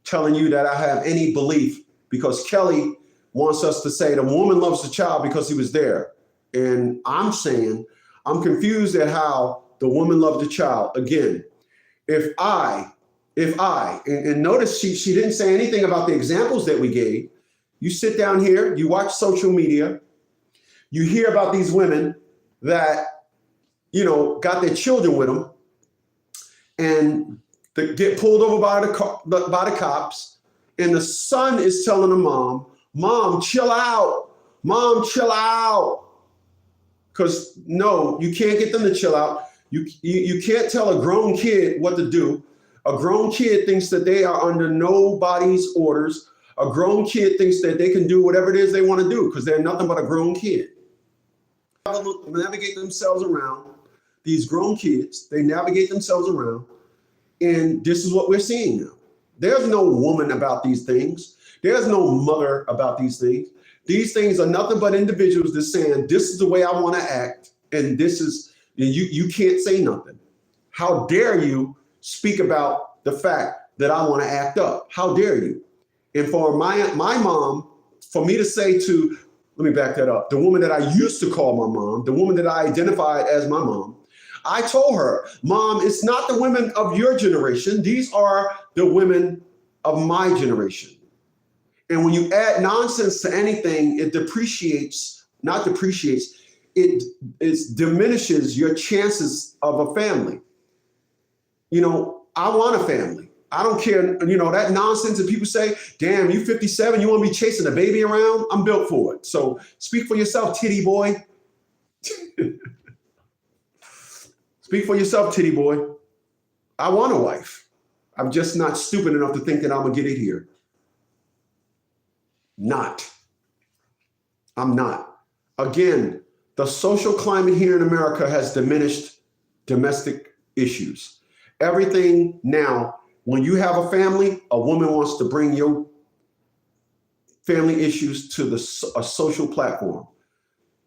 telling you that I have any belief, because Kelly wants us to say the woman loves the child because he was there. And I'm saying I'm confused at how the woman loved the child. Again, if I, and notice she didn't say anything about the examples that we gave. You sit down here, you watch social media, you hear about these women that, got their children with them and they get pulled over by the cops, and the son is telling the mom, chill out. Mom, chill out. Because no, you can't get them to chill out. You can't tell a grown kid what to do. A grown kid thinks that they are under nobody's orders. A grown kid thinks that they can do whatever it is they want to do because they're nothing but a grown kid. Navigate themselves around. These grown kids, they navigate themselves around. And this is what we're seeing now. There's no woman about these things. There's no mother about these things. These things are nothing but individuals that saying, this is the way I want to act. And this is, you can't say nothing. How dare you speak about the fact that I want to act up? How dare you? And for my mom, for me to say to, let me back that up, the woman that I used to call my mom, the woman that I identified as my mom, I told her, Mom, it's not the women of your generation. These are the women of my generation. And when you add nonsense to anything, it diminishes your chances of a family. I want a family. I don't care, that nonsense that people say, damn, you 57, you want to be chasing a baby around? I'm built for it. So speak for yourself, titty boy. Speak for yourself, titty boy. I want a wife. I'm just not stupid enough to think that I'm going to get it here. I'm not. Again, the social climate here in America has diminished domestic issues. Everything now, when you have a family, a woman wants to bring your family issues to a social platform,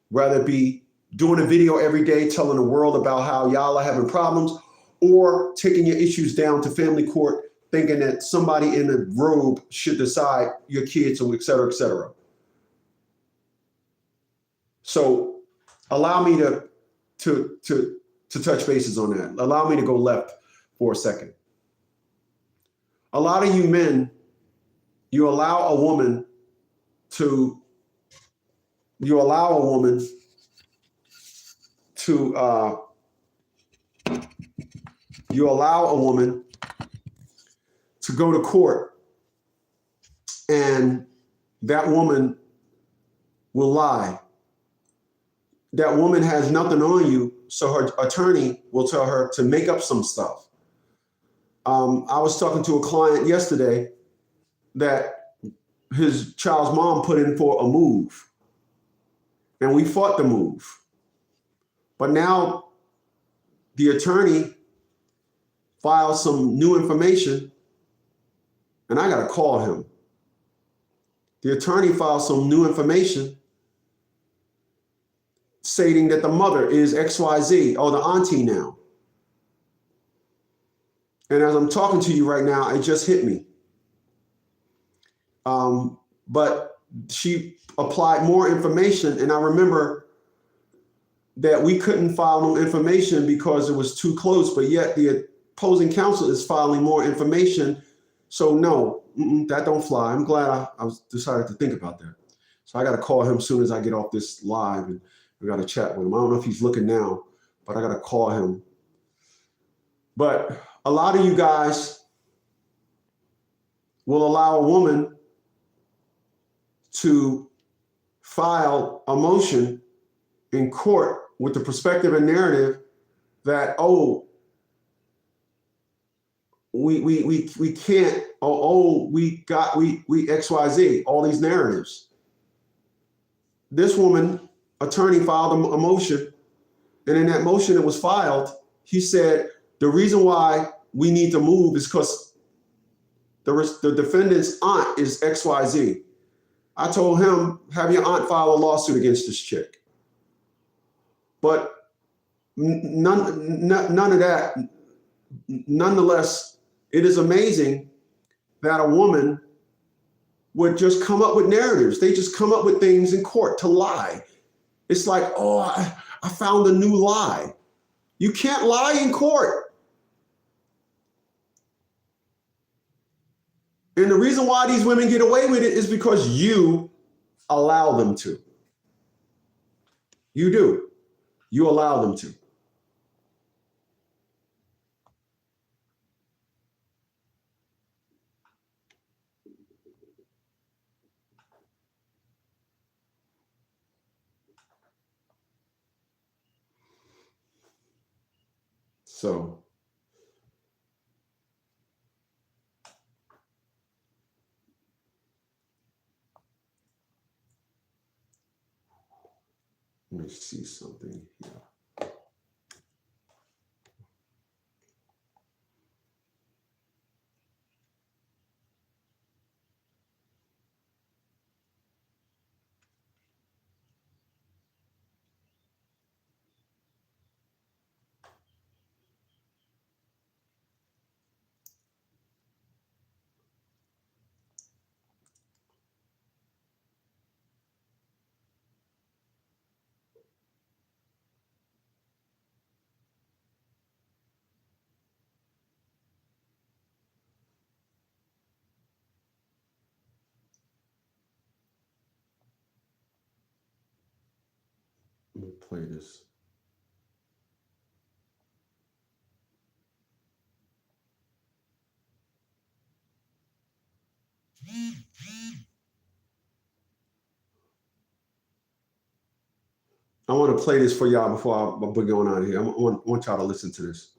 whether it be doing a video every day telling the world about how y'all are having problems, or taking your issues down to family court thinking that somebody in a robe should decide your kids, or et cetera, et cetera. So allow me to touch bases on that. Allow me to go left for a second. A lot of you men, you allow a woman to go to court, and that woman will lie. That woman has nothing on you, so her attorney will tell her to make up some stuff. I was talking to a client yesterday that his child's mom put in for a move, and we fought the move. But now the attorney filed some new information, and I got to call him. The attorney filed some new information stating that the mother is XYZ, or the auntie now. And as I'm talking to you right now, it just hit me. But she applied more information, and I remember that we couldn't file no information because it was too close, but yet the opposing counsel is filing more information. So no, that don't fly. I'm glad I decided to think about that. So I got to call him as soon as I get off this live, and we got to chat with him. I don't know if he's looking now, but I got to call him. But a lot of you guys will allow a woman to file a motion in court with the perspective and narrative that, oh, we can't, we XYZ, all these narratives. This woman, attorney, filed a motion, and in that motion that was filed, he said the reason why we need to move is because the defendant's aunt is XYZ. I told him, have your aunt file a lawsuit against this chick. But none of that. Nonetheless, it is amazing that a woman would just come up with narratives. They just come up with things in court to lie. It's like, oh, I found a new lie. You can't lie in court. And the reason why these women get away with it is because you allow them to. You do. You allow them to. So let me see something here. Let me play this. I want to play this for y'all before I be going out of here. I want y'all to listen to this.